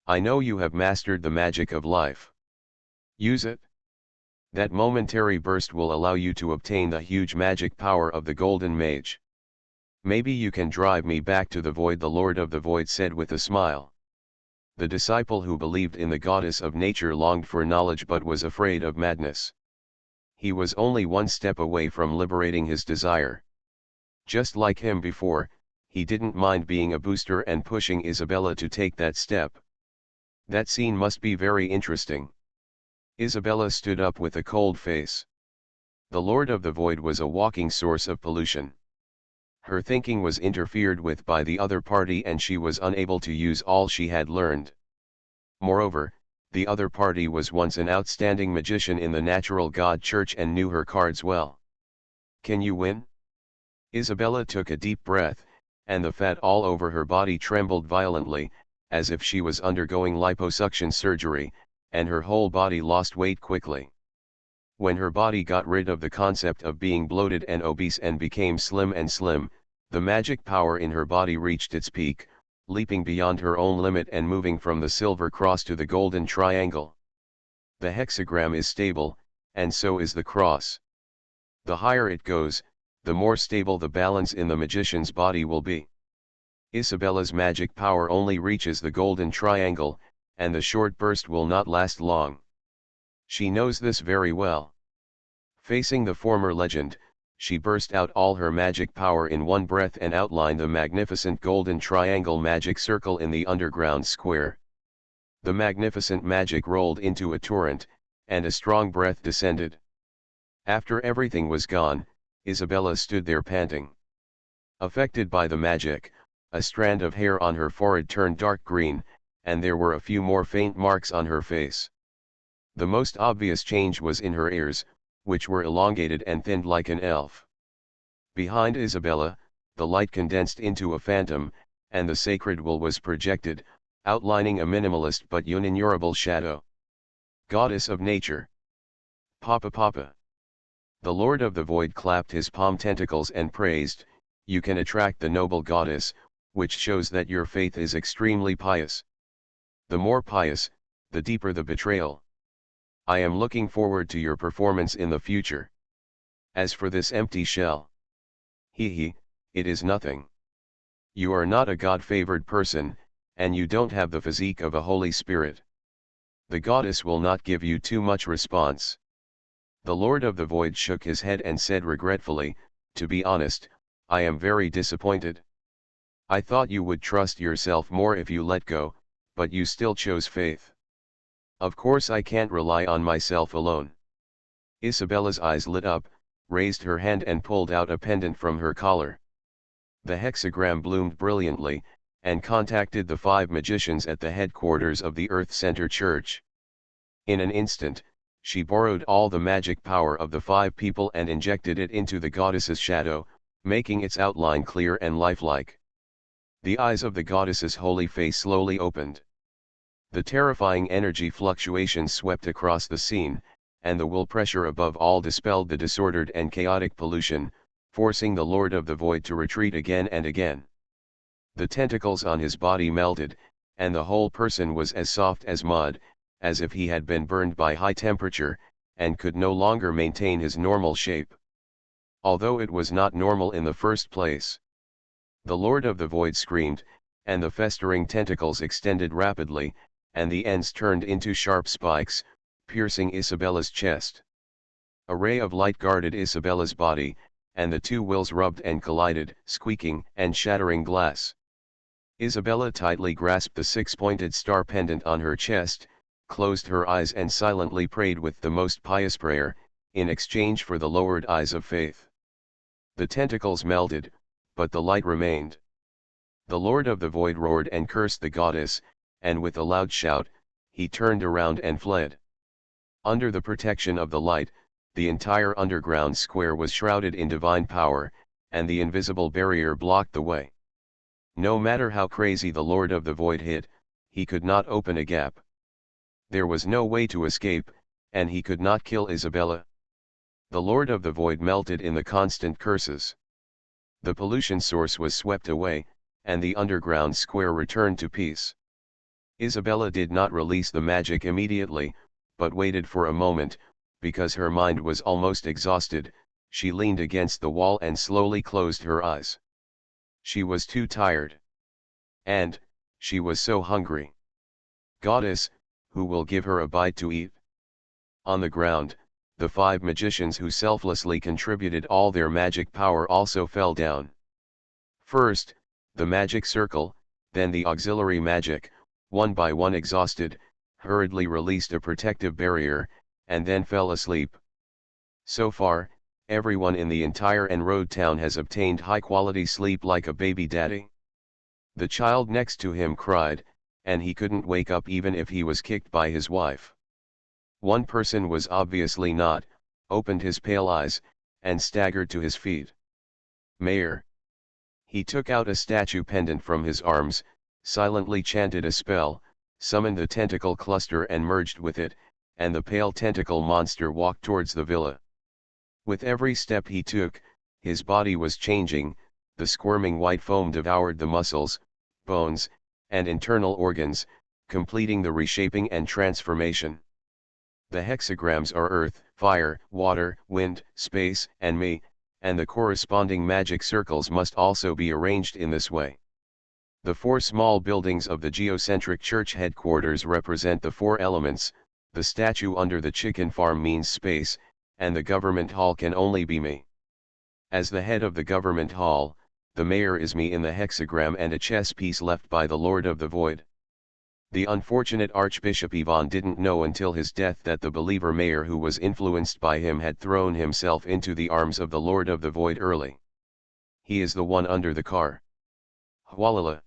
I know you have mastered the magic of life. Use it. That momentary burst will allow you to obtain the huge magic power of the Golden Mage. Maybe you can drive me back to the void, the Lord of the Void said with a smile. The disciple who believed in the goddess of nature longed for knowledge but was afraid of madness. He was only one step away from liberating his desire. Just like him before, he didn't mind being a booster and pushing Isabella to take that step. That scene must be very interesting. Isabella stood up with a cold face. The Lord of the Void was a walking source of pollution. Her thinking was interfered with by the other party and she was unable to use all she had learned. Moreover, the other party was once an outstanding magician in the Natural God Church and knew her cards well. Can you win? Isabella took a deep breath, and the fat all over her body trembled violently, as if she was undergoing liposuction surgery, and her whole body lost weight quickly. When her body got rid of the concept of being bloated and obese and became slim and slim, the magic power in her body reached its peak, leaping beyond her own limit and moving from the silver cross to the golden triangle. The hexagram is stable, and so is the cross. The higher it goes, the more stable the balance in the magician's body will be. Isabella's magic power only reaches the golden triangle, and the short burst will not last long. She knows this very well. Facing the former legend, she burst out all her magic power in one breath and outlined the magnificent golden triangle magic circle in the underground square. The magnificent magic rolled into a torrent, and a strong breath descended. After everything was gone, Isabella stood there panting. Affected by the magic, a strand of hair on her forehead turned dark green, and there were a few more faint marks on her face. The most obvious change was in her ears, which were elongated and thinned like an elf. Behind Isabella, the light condensed into a phantom, and the sacred will was projected, outlining a minimalist but unignorable shadow. Goddess of nature. Papa Papa. The Lord of the Void clapped his palm tentacles and praised, "You can attract the noble goddess, which shows that your faith is extremely pious. The more pious, the deeper the betrayal. I am looking forward to your performance in the future. As for this empty shell, it is nothing. You are not a God-favored person, and you don't have the physique of a Holy Spirit. The goddess will not give you too much response." The Lord of the Void shook his head and said regretfully, "To be honest, I am very disappointed. I thought you would trust yourself more if you let go, but you still chose faith. Of course I can't rely on myself alone." Isabella's eyes lit up, raised her hand and pulled out a pendant from her collar. The hexagram bloomed brilliantly, and contacted the 5 magicians at the headquarters of the Earth Center Church. In an instant, she borrowed all the magic power of the 5 people and injected it into the goddess's shadow, making its outline clear and lifelike. The eyes of the goddess's holy face slowly opened. The terrifying energy fluctuations swept across the scene, and the will pressure above all dispelled the disordered and chaotic pollution, forcing the Lord of the Void to retreat again and again. The tentacles on his body melted, and the whole person was as soft as mud, as if he had been burned by high temperature, and could no longer maintain his normal shape. Although it was not normal in the first place. The Lord of the Void screamed, and the festering tentacles extended rapidly, and the ends turned into sharp spikes, piercing Isabella's chest. A ray of light guarded Isabella's body, and the 2 wills rubbed and collided, squeaking and shattering glass. Isabella tightly grasped the 6-pointed star pendant on her chest, closed her eyes and silently prayed with the most pious prayer, in exchange for the lowered eyes of faith. The tentacles melted, but the light remained. The Lord of the Void roared and cursed the goddess, and with a loud shout, he turned around and fled. Under the protection of the light, the entire underground square was shrouded in divine power, and the invisible barrier blocked the way. No matter how crazy the Lord of the Void hit, he could not open a gap. There was no way to escape, and he could not kill Isabella. The Lord of the Void melted in the constant curses. The pollution source was swept away, and the underground square returned to peace. Isabella did not release the magic immediately, but waited for a moment, because her mind was almost exhausted. She leaned against the wall and slowly closed her eyes. She was too tired. And, she was so hungry. Goddess, who will give her a bite to eat? On the ground, the 5 magicians who selflessly contributed all their magic power also fell down. First, the magic circle, then the auxiliary magic, one by one exhausted, hurriedly released a protective barrier, and then fell asleep. So far, everyone in the entire En-Road town has obtained high-quality sleep like a baby daddy. The child next to him cried, and he couldn't wake up even if he was kicked by his wife. One person was obviously not, opened his pale eyes, and staggered to his feet. Mayor. He took out a statue pendant from his arms, silently chanted a spell, summoned the tentacle cluster and merged with it, and the pale tentacle monster walked towards the villa. With every step he took, his body was changing, the squirming white foam devoured the muscles, bones, and internal organs, completing the reshaping and transformation. The hexagrams are earth, fire, water, wind, space, and me, and the corresponding magic circles must also be arranged in this way. The 4 small buildings of the geocentric church headquarters represent the 4 elements, the statue under the chicken farm means space, and the government hall can only be me. As the head of the government hall, the mayor is me in the hexagram and a chess piece left by the Lord of the Void. The unfortunate Archbishop Ivan didn't know until his death that the believer mayor who was influenced by him had thrown himself into the arms of the Lord of the Void early. He is the one under the car. Hualala.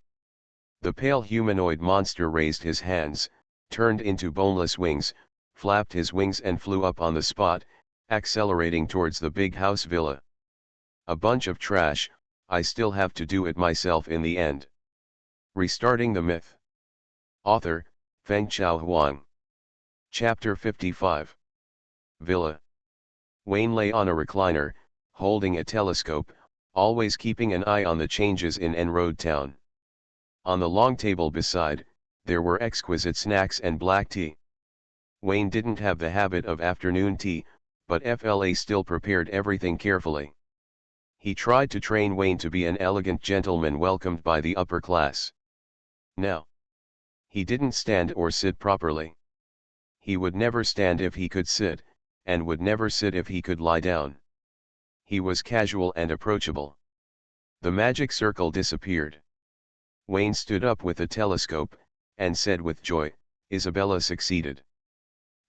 The pale humanoid monster raised his hands, turned into boneless wings, flapped his wings and flew up on the spot, accelerating towards the big house villa. A bunch of trash, I still have to do it myself in the end. Restarting the myth. Author, Fengchao Huang. Chapter 55. Villa. Wayne lay on a recliner, holding a telescope, always keeping an eye on the changes in En-Road town. On the long table beside, there were exquisite snacks and black tea. Wayne didn't have the habit of afternoon tea, but FLA still prepared everything carefully. He tried to train Wayne to be an elegant gentleman welcomed by the upper class. Now, he didn't stand or sit properly. He would never stand if he could sit, and would never sit if he could lie down. He was casual and approachable. The magic circle disappeared. Wayne stood up with a telescope, and said with joy, "Isabella succeeded.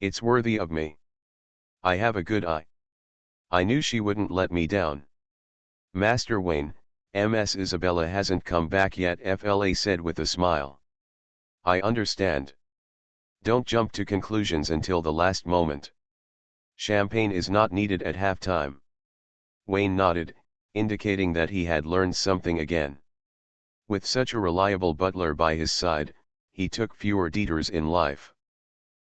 It's worthy of me. I have a good eye. I knew she wouldn't let me down." "Master Wayne, Ms. Isabella hasn't come back yet," FLA said with a smile. "I understand. Don't jump to conclusions until the last moment. Champagne is not needed at halftime." Wayne nodded, indicating that he had learned something again. With such a reliable butler by his side, he took fewer detours in life.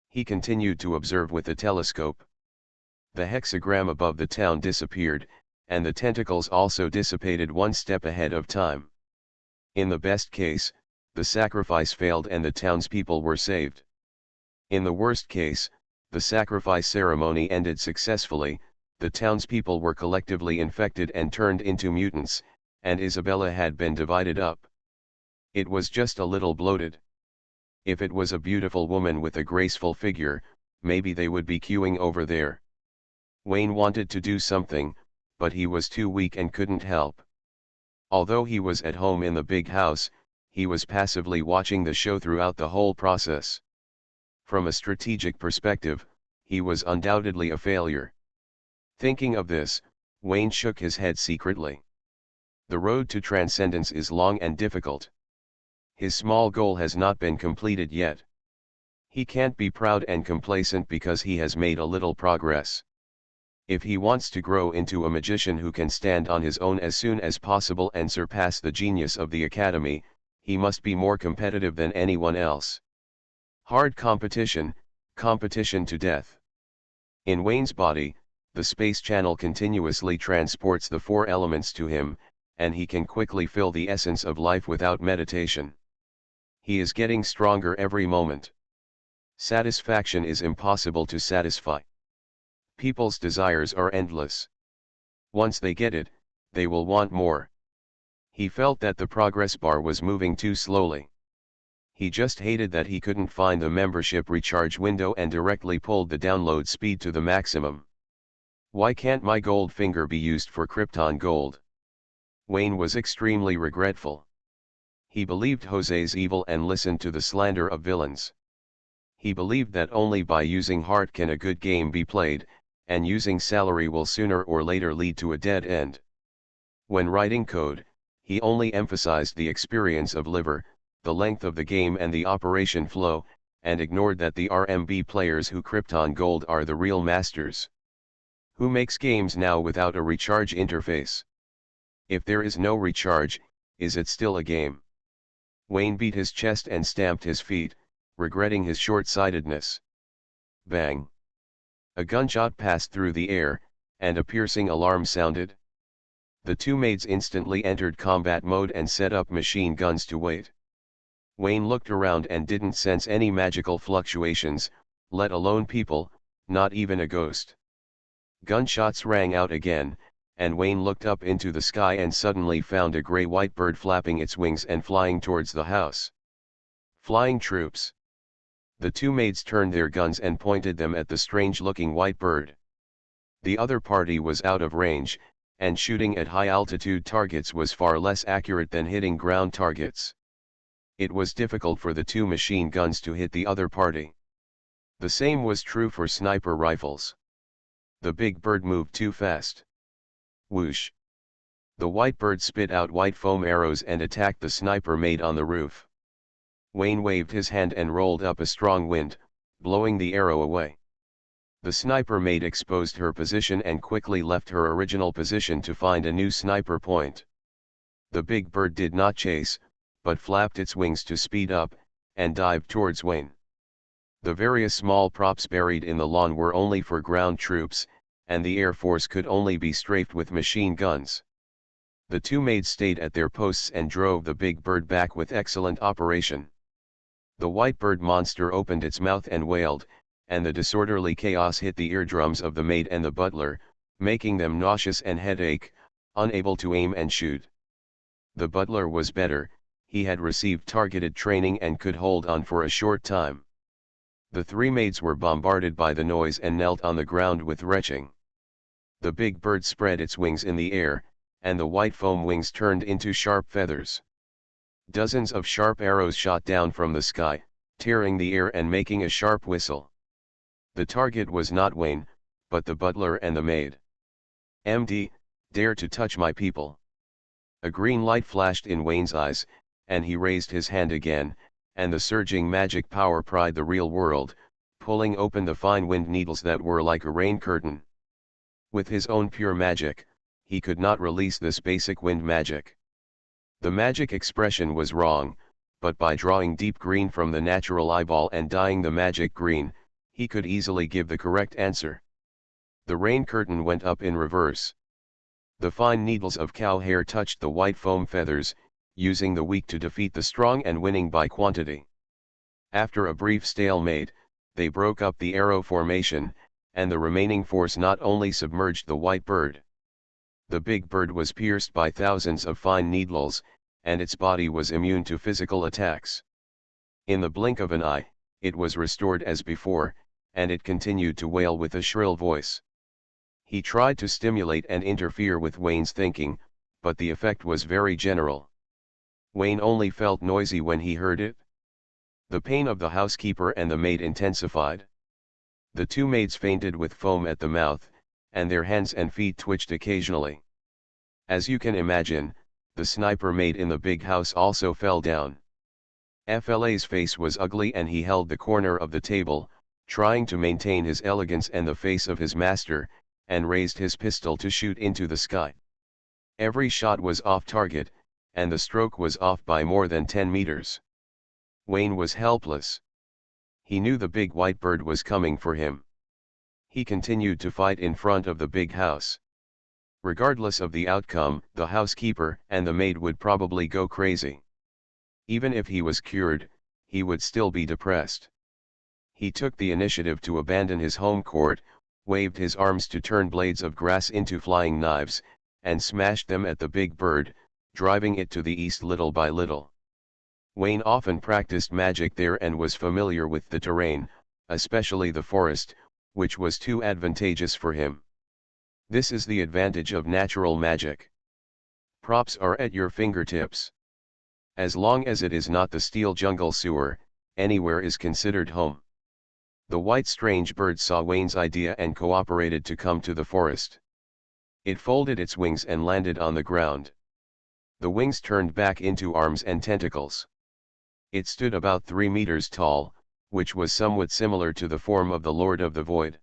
He continued to observe with the telescope. The hexagram above the town disappeared, and the tentacles also dissipated one step ahead of time. In the best case, the sacrifice failed and the townspeople were saved. In the worst case, the sacrifice ceremony ended successfully, the townspeople were collectively infected and turned into mutants, and Isabella had been divided up. It was just a little bloated. If it was a beautiful woman with a graceful figure, maybe they would be queuing over there. Wayne wanted to do something, but he was too weak and couldn't help. Although he was at home in the big house, he was passively watching the show throughout the whole process. From a strategic perspective, he was undoubtedly a failure. Thinking of this, Wayne shook his head secretly. The road to transcendence is long and difficult. His small goal has not been completed yet. He can't be proud and complacent because he has made a little progress. If he wants to grow into a magician who can stand on his own as soon as possible and surpass the genius of the academy, he must be more competitive than anyone else. Hard competition, competition to death. In Wayne's body, the space channel continuously transports the 4 elements to him, and he can quickly feel the essence of life without meditation. He is getting stronger every moment. Satisfaction is impossible to satisfy. People's desires are endless. Once they get it, they will want more. He felt that the progress bar was moving too slowly. He just hated that he couldn't find the membership recharge window and directly pulled the download speed to the maximum. Why can't my gold finger be used for Krypton gold? Wayne was extremely regretful. He believed Jose's evil and listened to the slander of villains. He believed that only by using heart can a good game be played, and using salary will sooner or later lead to a dead end. When writing code, he only emphasized the experience of liver, the length of the game and the operation flow, and ignored that the RMB players who Krypton Gold are the real masters. Who makes games now without a recharge interface? If there is no recharge, is it still a game? Wayne beat his chest and stamped his feet, regretting his short-sightedness. Bang! A gunshot passed through the air, and a piercing alarm sounded. The two maids instantly entered combat mode and set up machine guns to wait. Wayne looked around and didn't sense any magical fluctuations, let alone people, not even a ghost. Gunshots rang out again, and Wayne looked up into the sky and suddenly found a gray-white bird flapping its wings and flying towards the house. Flying troops. The two maids turned their guns and pointed them at the strange-looking white bird. The other party was out of range, and shooting at high-altitude targets was far less accurate than hitting ground targets. It was difficult for the two machine guns to hit the other party. The same was true for sniper rifles. The big bird moved too fast. Whoosh! The white bird spit out white foam arrows and attacked the sniper maid on the roof. Wayne waved his hand and rolled up a strong wind, blowing the arrow away. The sniper maid exposed her position and quickly left her original position to find a new sniper point. The big bird did not chase, but flapped its wings to speed up, and dived towards Wayne. The various small props buried in the lawn were only for ground troops, and the Air Force could only be strafed with machine guns. The two maids stayed at their posts and drove the big bird back with excellent operation. The white bird monster opened its mouth and wailed, and the disorderly chaos hit the eardrums of the maid and the butler, making them nauseous and headache, unable to aim and shoot. The butler was better, he had received targeted training and could hold on for a short time. The three maids were bombarded by the noise and knelt on the ground with retching. The big bird spread its wings in the air, and the white foam wings turned into sharp feathers. Dozens of sharp arrows shot down from the sky, tearing the air and making a sharp whistle. The target was not Wayne, but the butler and the maid. "MD, dare to touch my people." A green light flashed in Wayne's eyes, and he raised his hand again, and the surging magic power pried the real world, pulling open the fine wind needles that were like a rain curtain. With his own pure magic, he could not release this basic wind magic. The magic expression was wrong, but by drawing deep green from the natural eyeball and dyeing the magic green, he could easily give the correct answer. The rain curtain went up in reverse. The fine needles of cow hair touched the white foam feathers, using the weak to defeat the strong and winning by quantity. After a brief stalemate, they broke up the arrow formation, and the remaining force not only submerged the white bird. The big bird was pierced by thousands of fine needles, and its body was immune to physical attacks. In the blink of an eye, it was restored as before, and it continued to wail with a shrill voice. He tried to stimulate and interfere with Wayne's thinking, but the effect was very general. Wayne only felt noisy when he heard it. The pain of the housekeeper and the maid intensified. The two maids fainted with foam at the mouth, and their hands and feet twitched occasionally. As you can imagine, the sniper maid in the big house also fell down. FLA's face was ugly and he held the corner of the table, trying to maintain his elegance and the face of his master, and raised his pistol to shoot into the sky. Every shot was off target, and the stroke was off by more than 10 meters. Wayne was helpless. He knew the big white bird was coming for him. He continued to fight in front of the big house. Regardless of the outcome, the housekeeper and the maid would probably go crazy. Even if he was cured, he would still be depressed. He took the initiative to abandon his home court, waved his arms to turn blades of grass into flying knives, and smashed them at the big bird, driving it to the east little by little. Wayne often practiced magic there and was familiar with the terrain, especially the forest, which was too advantageous for him. This is the advantage of natural magic. Props are at your fingertips. As long as it is not the steel jungle sewer, anywhere is considered home. The white strange bird saw Wayne's idea and cooperated to come to the forest. It folded its wings and landed on the ground. The wings turned back into arms and tentacles. It stood about 3 meters tall, which was somewhat similar to the form of the Lord of the Void.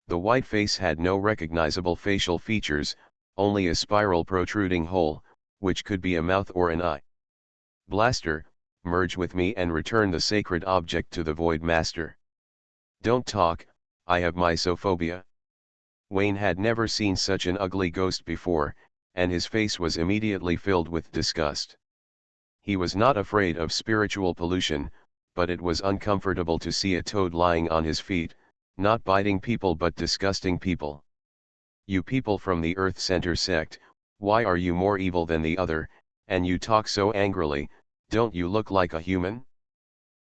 The white face had no recognizable facial features, only a spiral protruding hole, which could be a mouth or an eye. Blaster, merge with me and return the sacred object to the Void Master. Don't talk, I have mysophobia. Wayne had never seen such an ugly ghost before, and his face was immediately filled with disgust. He was not afraid of spiritual pollution, but it was uncomfortable to see a toad lying on his feet, not biting people but disgusting people. You people from the Earth Center sect, why are you more evil than the other, and you talk so angrily, don't you look like a human?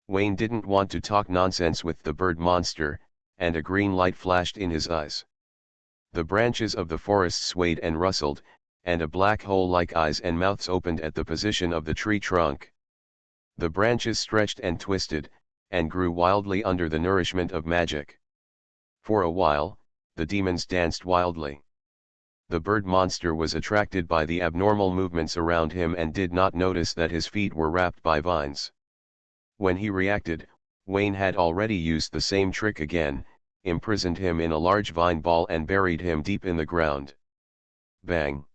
Wayne didn't want to talk nonsense with the bird monster, and a green light flashed in his eyes. The branches of the forest swayed and rustled, and a black hole like eyes and mouths opened at the position of the tree trunk. The branches stretched and twisted, and grew wildly under the nourishment of magic. For a while, the demons danced wildly. The bird monster was attracted by the abnormal movements around him and did not notice that his feet were wrapped by vines. When he reacted, Wayne had already used the same trick again, imprisoned him in a large vine ball and buried him deep in the ground. Bang!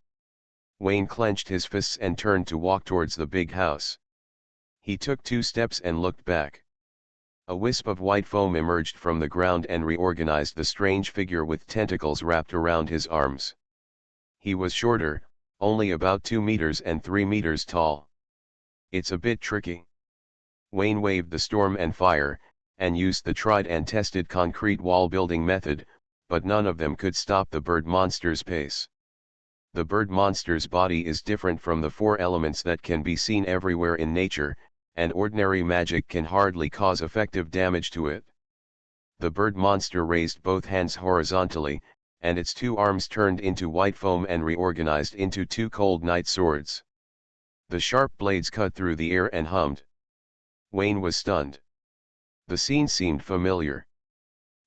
Wayne clenched his fists and turned to walk towards the big house. He took 2 steps and looked back. A wisp of white foam emerged from the ground and reorganized the strange figure with tentacles wrapped around his arms. He was shorter, only about 2 meters and 3 meters tall. It's a bit tricky. Wayne waved the storm and fire, and used the tried and tested concrete wall building method, but none of them could stop the bird monster's pace. The bird monster's body is different from the 4 elements that can be seen everywhere in nature, and ordinary magic can hardly cause effective damage to it. The bird monster raised both hands horizontally, and its 2 arms turned into white foam and reorganized into 2 cold night swords. The sharp blades cut through the air and hummed. Wayne was stunned. The scene seemed familiar.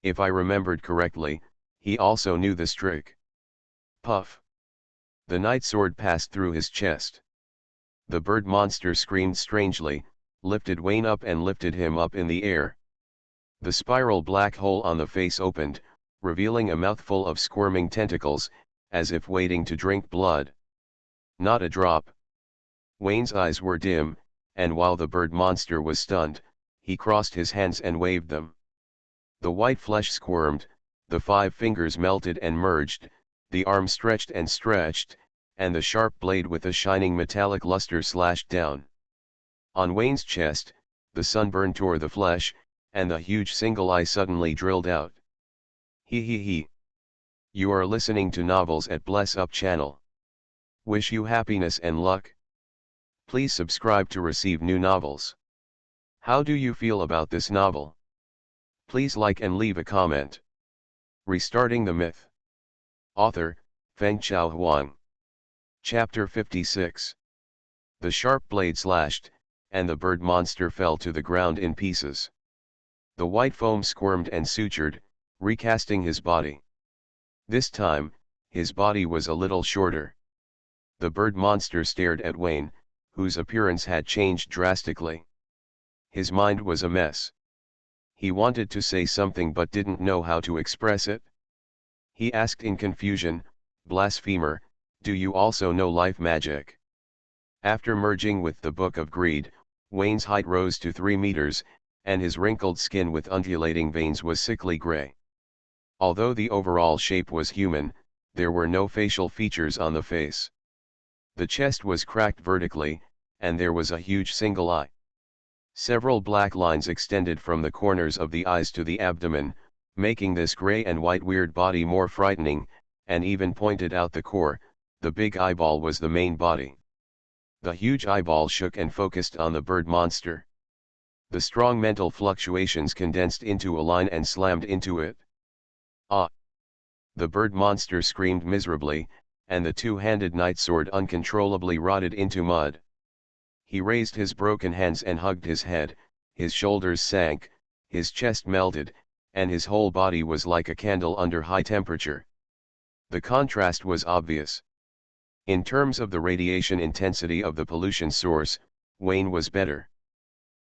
If I remembered correctly, he also knew this trick. Puff! The night sword passed through his chest. The bird monster screamed strangely, lifted Wayne up and lifted him up in the air. The spiral black hole on the face opened, revealing a mouthful of squirming tentacles, as if waiting to drink blood. Not a drop. Wayne's eyes were dim, and while the bird monster was stunned, he crossed his hands and waved them. The white flesh squirmed, the 5 fingers melted and merged, the arm stretched and stretched, and the sharp blade with a shining metallic luster slashed down. On Wayne's chest, the sunburn tore the flesh, and the huge single eye suddenly drilled out. He. You are listening to novels at Bless Up channel. Wish you happiness and luck. Please subscribe to receive new novels. How do you feel about this novel? Please like and leave a comment. Restarting the Myth. Author, Fengchao Huang. Chapter 56. The sharp blade slashed, and the bird monster fell to the ground in pieces. The white foam squirmed and sutured, recasting his body. This time, his body was a little shorter. The bird monster stared at Wayne, whose appearance had changed drastically. His mind was a mess. He wanted to say something but didn't know how to express it. He asked in confusion, "Blasphemer, do you also know life magic?" After merging with the Book of Greed, Wayne's height rose to 3 meters, and his wrinkled skin with undulating veins was sickly gray. Although the overall shape was human, there were no facial features on the face. The chest was cracked vertically, and there was a huge single eye. Several black lines extended from the corners of the eyes to the abdomen, making this gray and white weird body more frightening, and even pointed out the core, the big eyeball was the main body. The huge eyeball shook and focused on the bird monster. The strong mental fluctuations condensed into a line and slammed into it. Ah! The bird monster screamed miserably, and the two-handed nightsword uncontrollably rotted into mud. He raised his broken hands and hugged his head, his shoulders sank, his chest melted, and his whole body was like a candle under high temperature. The contrast was obvious. In terms of the radiation intensity of the pollution source, Wayne was better.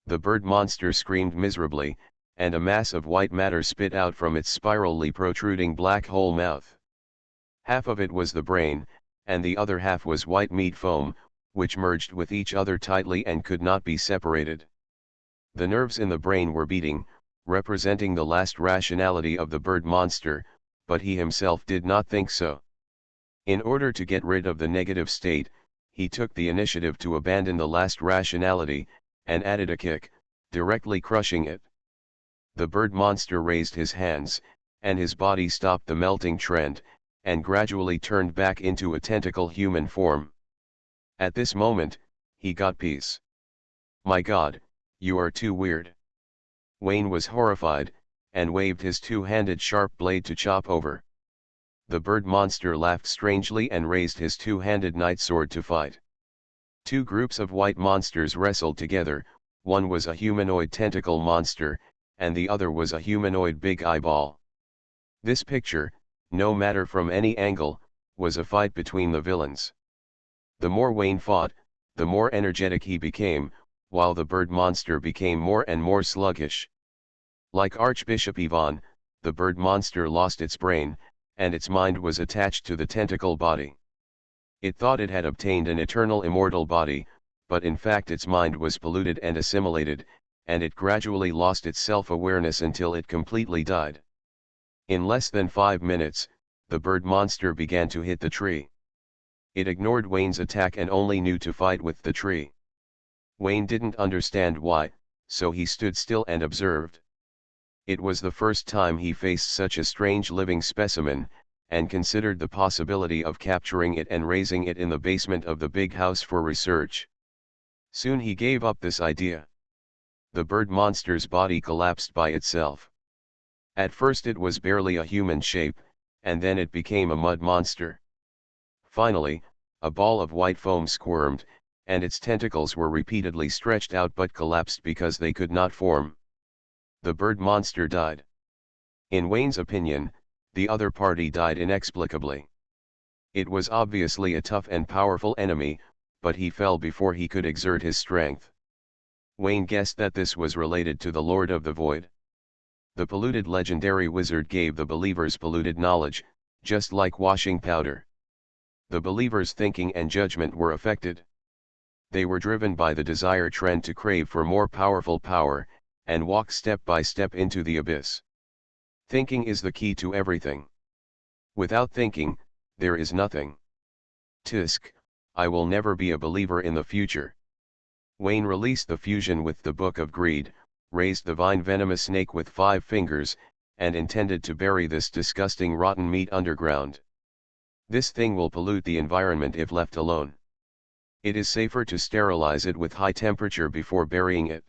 The bird monster screamed miserably, and a mass of white matter spit out from its spirally protruding black hole mouth. Half of it was the brain, and the other half was white meat foam, which merged with each other tightly and could not be separated. The nerves in the brain were beating, representing the last rationality of the bird monster, but he himself did not think so. In order to get rid of the negative state, he took the initiative to abandon the last rationality, and added a kick, directly crushing it. The bird monster raised his hands, and his body stopped the melting trend, and gradually turned back into a tentacle human form. At this moment, he got peace. "My God, you are too weird." Wayne was horrified, and waved his two-handed sharp blade to chop over. The bird monster laughed strangely and raised his two-handed nightsword to fight. Two groups of white monsters wrestled together, one was a humanoid tentacle monster, and the other was a humanoid big eyeball. This picture, no matter from any angle, was a fight between the villains. The more Wayne fought, the more energetic he became, while the bird monster became more and more sluggish. Like Archbishop Ivan, the bird monster lost its brain, and its mind was attached to the tentacle body. It thought it had obtained an eternal immortal body, but in fact its mind was polluted and assimilated, and it gradually lost its self-awareness until it completely died. In less than 5 minutes, the bird monster began to hit the tree. It ignored Wayne's attack and only knew to fight with the tree. Wayne didn't understand why, so he stood still and observed. It was the first time he faced such a strange living specimen, and considered the possibility of capturing it and raising it in the basement of the big house for research. Soon he gave up this idea. The bird monster's body collapsed by itself. At first it was barely a human shape, and then it became a mud monster. Finally, a ball of white foam squirmed, and its tentacles were repeatedly stretched out but collapsed because they could not form. The bird monster died. In Wayne's opinion, the other party died inexplicably. It was obviously a tough and powerful enemy, but he fell before he could exert his strength. Wayne guessed that this was related to the Lord of the Void. The polluted legendary wizard gave the believers polluted knowledge, just like washing powder. The believers' thinking and judgment were affected. They were driven by the desire trend to crave for more powerful power, and walk step by step into the abyss. Thinking is the key to everything. Without thinking, there is nothing. Tisk, I will never be a believer in the future. Wayne released the fusion with the Book of Greed, raised the vine venomous snake with 5 fingers, and intended to bury this disgusting rotten meat underground. This thing will pollute the environment if left alone. It is safer to sterilize it with high temperature before burying it.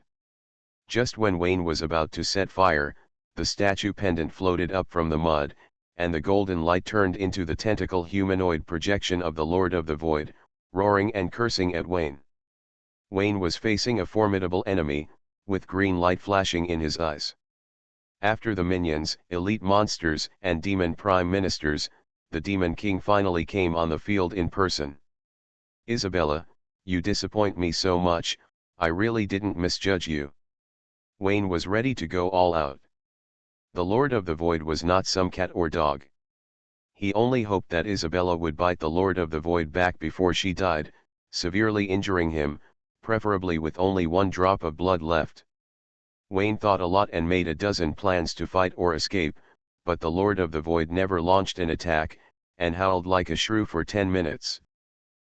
Just when Wayne was about to set fire, the statue pendant floated up from the mud, and the golden light turned into the tentacle humanoid projection of the Lord of the Void, roaring and cursing at Wayne. Wayne was facing a formidable enemy, with green light flashing in his eyes. After the minions, elite monsters, and demon prime ministers, the Demon King finally came on the field in person. "Isabella, you disappoint me so much, I really didn't misjudge you." Wayne was ready to go all out. The Lord of the Void was not some cat or dog. He only hoped that Isabella would bite the Lord of the Void back before she died, severely injuring him, preferably with only 1 drop of blood left. Wayne thought a lot and made a dozen plans to fight or escape, but the Lord of the Void never launched an attack, and howled like a shrew for 10 minutes.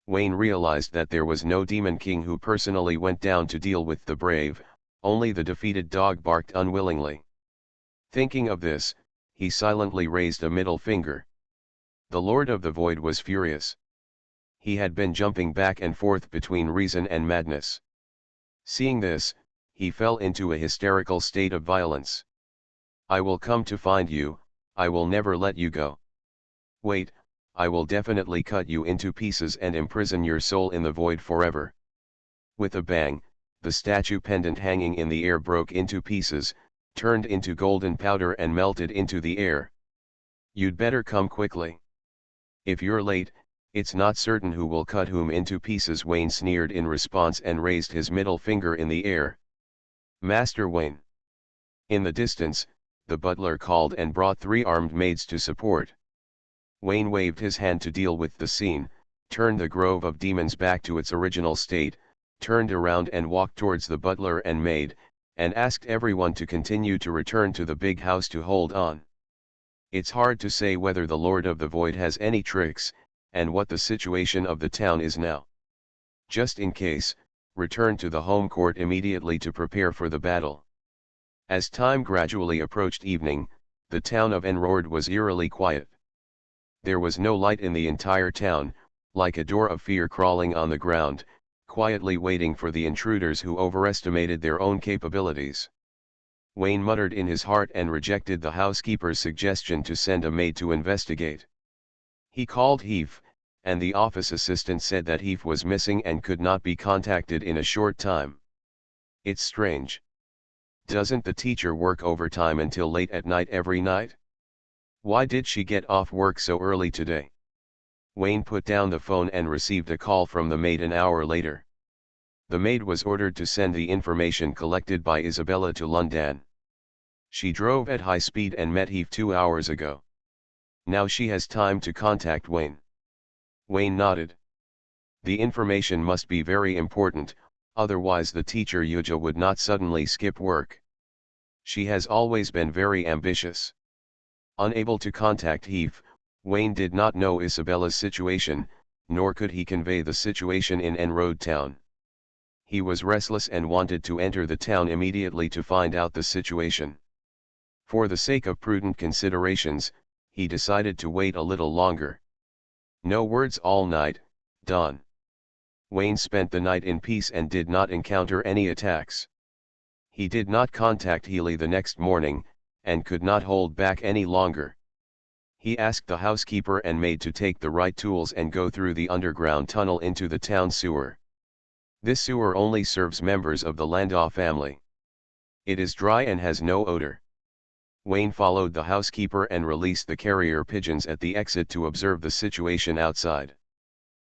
Wayne realized that there was no Demon King who personally went down to deal with the brave, only the defeated dog barked unwillingly. Thinking of this, he silently raised a middle finger. The Lord of the Void was furious. He had been jumping back and forth between reason and madness. Seeing this, he fell into a hysterical state of violence. "I will come to find you, I will never let you go. Wait, I will definitely cut you into pieces and imprison your soul in the void forever." With a bang, the statue pendant hanging in the air broke into pieces, turned into golden powder and melted into the air. "You'd better come quickly. If you're late, it's not certain who will cut whom into pieces," Wayne sneered in response and raised his middle finger in the air. "Master Wayne." In the distance, the butler called and brought 3 armed maids to support. Wayne waved his hand to deal with the scene, turned the grove of demons back to its original state, turned around and walked towards the butler and maid, and asked everyone to continue to return to the big house to hold on. It's hard to say whether the Lord of the Void has any tricks, and what the situation of the town is now. Just in case, return to the home court immediately to prepare for the battle. As time gradually approached evening, the town of Enrord was eerily quiet. There was no light in the entire town, like a door of fear crawling on the ground, quietly waiting for the intruders who overestimated their own capabilities. Wayne muttered in his heart and rejected the housekeeper's suggestion to send a maid to investigate. He called Heath, and the office assistant said that Heath was missing and could not be contacted in a short time. "It's strange. Doesn't the teacher work overtime until late at night every night? Why did she get off work so early today?" Wayne put down the phone and received a call from the maid an hour later. The maid was ordered to send the information collected by Isabella to London. "She drove at high speed and met Heath 2 hours ago. Now she has time to contact Wayne." Wayne nodded. The information must be very important, otherwise the teacher Yuja would not suddenly skip work. She has always been very ambitious. Unable to contact Heath, Wayne did not know Isabella's situation, nor could he convey the situation in Enrode town. He was restless and wanted to enter the town immediately to find out the situation. For the sake of prudent considerations, he decided to wait a little longer. No words all night, dawn. Wayne spent the night in peace and did not encounter any attacks. He did not contact Healy the next morning, and could not hold back any longer. He asked the housekeeper and maid to take the right tools and go through the underground tunnel into the town sewer. This sewer only serves members of the Landau family. It is dry and has no odor. Wayne followed the housekeeper and released the carrier pigeons at the exit to observe the situation outside.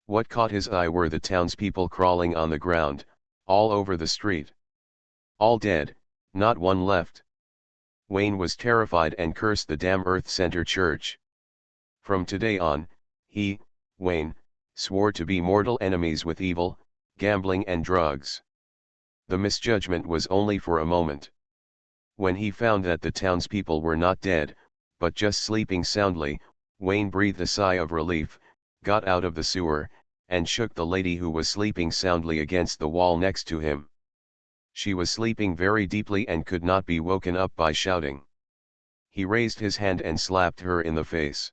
What caught his eye were the townspeople crawling on the ground, all over the street. All dead, not one left. Wayne was terrified and cursed the damn Earth Center Church. From today on, he, Wayne, swore to be mortal enemies with evil, gambling and drugs. The misjudgment was only for a moment. When he found that the townspeople were not dead, but just sleeping soundly, Wayne breathed a sigh of relief, got out of the sewer, and shook the lady who was sleeping soundly against the wall next to him. She was sleeping very deeply and could not be woken up by shouting. He raised his hand and slapped her in the face.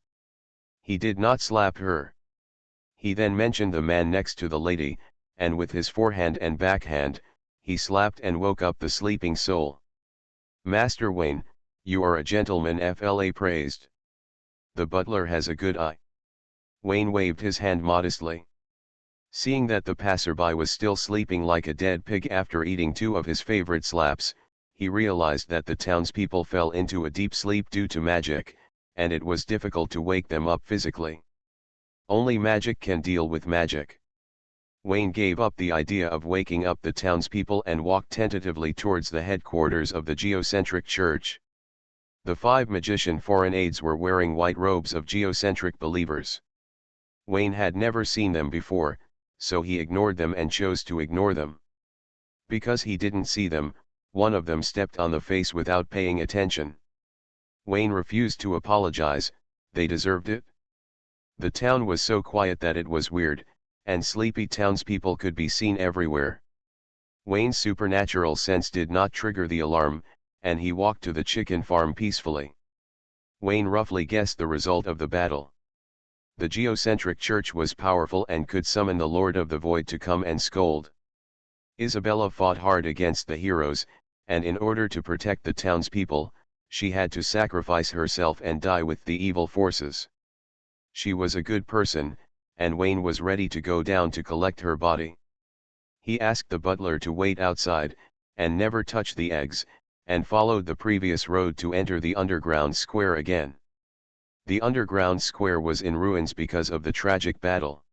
He did not slap her. He then mentioned the man next to the lady, and with his forehand and backhand, he slapped and woke up the sleeping soul. "Master Wayne, you are a gentleman," FLA praised. "The butler has a good eye." Wayne waved his hand modestly. Seeing that the passerby was still sleeping like a dead pig after eating 2 of his favorite slaps, he realized that the townspeople fell into a deep sleep due to magic, and it was difficult to wake them up physically. Only magic can deal with magic. Wayne gave up the idea of waking up the townspeople and walked tentatively towards the headquarters of the geocentric church. The 5 magician foreign aides were wearing white robes of geocentric believers. Wayne had never seen them before, so he ignored them and chose to ignore them. Because he didn't see them, one of them stepped on the face without paying attention. Wayne refused to apologize, they deserved it. The town was so quiet that it was weird, and sleepy townspeople could be seen everywhere. Wayne's supernatural sense did not trigger the alarm, and he walked to the chicken farm peacefully. Wayne roughly guessed the result of the battle. The geocentric church was powerful and could summon the Lord of the Void to come and scold. Isabella fought hard against the heroes, and in order to protect the townspeople, she had to sacrifice herself and die with the evil forces. She was a good person, and Wayne was ready to go down to collect her body. He asked the butler to wait outside, and never touch the eggs, and followed the previous road to enter the underground square again. The underground square was in ruins because of the tragic battle.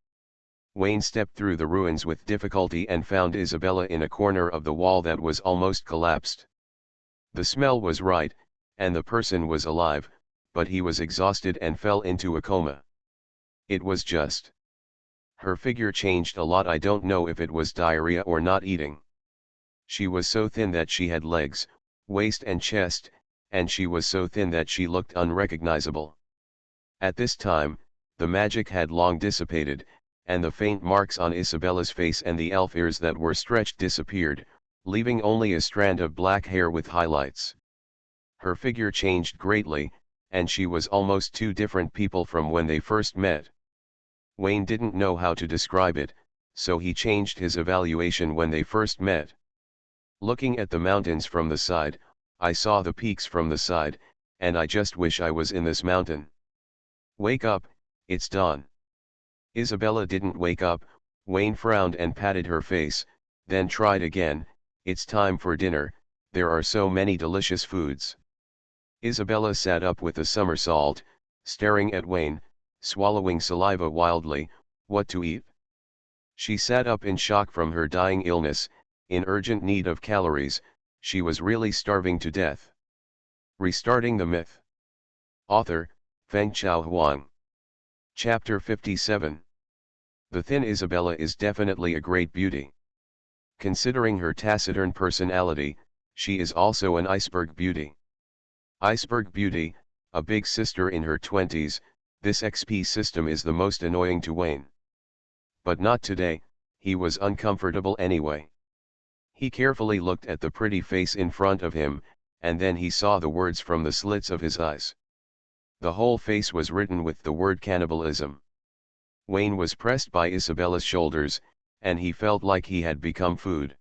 Wayne stepped through the ruins with difficulty and found Isabella in a corner of the wall that was almost collapsed. The smell was right, and the person was alive, but he was exhausted and fell into a coma. It was just. Her figure changed a lot. I don't know if it was diarrhea or not eating. She was so thin that she had legs, waist and chest, and she was so thin that she looked unrecognizable. At this time, the magic had long dissipated, and the faint marks on Isabella's face and the elf ears that were stretched disappeared, leaving only a strand of black hair with highlights. Her figure changed greatly, and she was almost two different people from when they first met. Wayne didn't know how to describe it, so he changed his evaluation when they first met. Looking at the mountains from the side, I saw the peaks from the side, and I just wish I was in this mountain. Wake up, it's dawn. Isabella didn't wake up. Wayne frowned and patted her face, then tried again. It's time for dinner, there are so many delicious foods. Isabella sat up with a somersault, staring at Wayne, swallowing saliva wildly. What to eat? She sat up in shock from her dying illness, in urgent need of calories. She was really starving to death. Restarting the myth. Author, Fengchao Huang. Chapter 57. The thin Isabella is definitely a great beauty. Considering her taciturn personality, she is also an iceberg beauty. Iceberg beauty, a big sister in her 20s, this XP system is the most annoying to Wayne. But not today, he was uncomfortable anyway. He carefully looked at the pretty face in front of him, and then he saw the words from the slits of his eyes. The whole face was written with the word cannibalism. Wayne was pressed by Isabella's shoulders, and he felt like he had become food.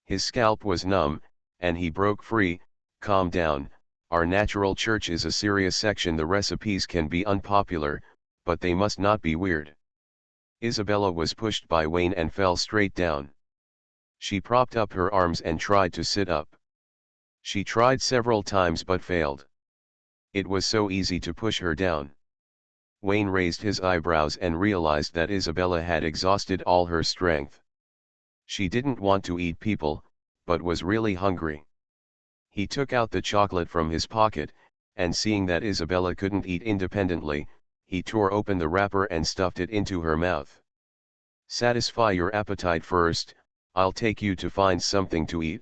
His scalp was numb, and he broke free. Calm down, our natural church is a serious section. The recipes can be unpopular, but they must not be weird. Isabella was pushed by Wayne and fell straight down. She propped up her arms and tried to sit up. She tried several times but failed. It was so easy to push her down. Wayne raised his eyebrows and realized that Isabella had exhausted all her strength. She didn't want to eat people, but was really hungry. He took out the chocolate from his pocket, and seeing that Isabella couldn't eat independently, he tore open the wrapper and stuffed it into her mouth. Satisfy your appetite first, I'll take you to find something to eat.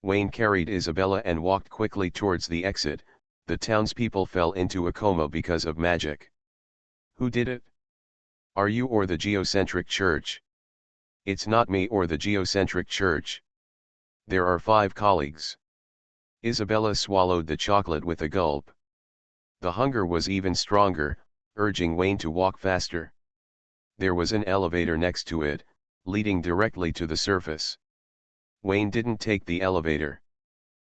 Wayne carried Isabella and walked quickly towards the exit. The townspeople fell into a coma because of magic. Who did it? Are you or the geocentric church? It's not me or the geocentric church. There are 5 colleagues. Isabella swallowed the chocolate with a gulp. The hunger was even stronger, urging Wayne to walk faster. There was an elevator next to it, leading directly to the surface. Wayne didn't take the elevator.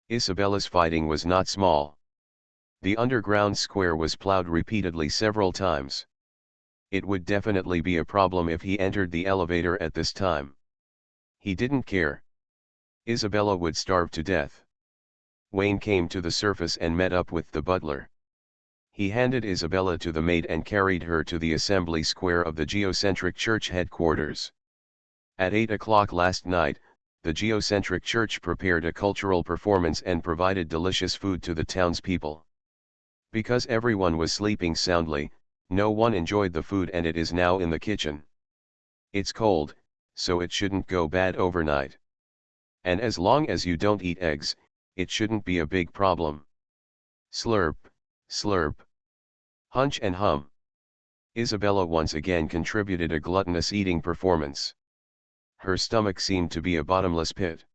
Isabella's fighting was not small. The underground square was plowed repeatedly several times. It would definitely be a problem if he entered the elevator at this time. He didn't care. Isabella would starve to death. Wayne came to the surface and met up with the butler. He handed Isabella to the maid and carried her to the assembly square of the geocentric church headquarters. At 8 o'clock last night, the geocentric church prepared a cultural performance and provided delicious food to the townspeople. Because everyone was sleeping soundly, no one enjoyed the food and it is now in the kitchen. It's cold, so it shouldn't go bad overnight. And as long as you don't eat eggs, it shouldn't be a big problem. Slurp, slurp. Hunch and hum. Isabella once again contributed a gluttonous eating performance. Her stomach seemed to be a bottomless pit.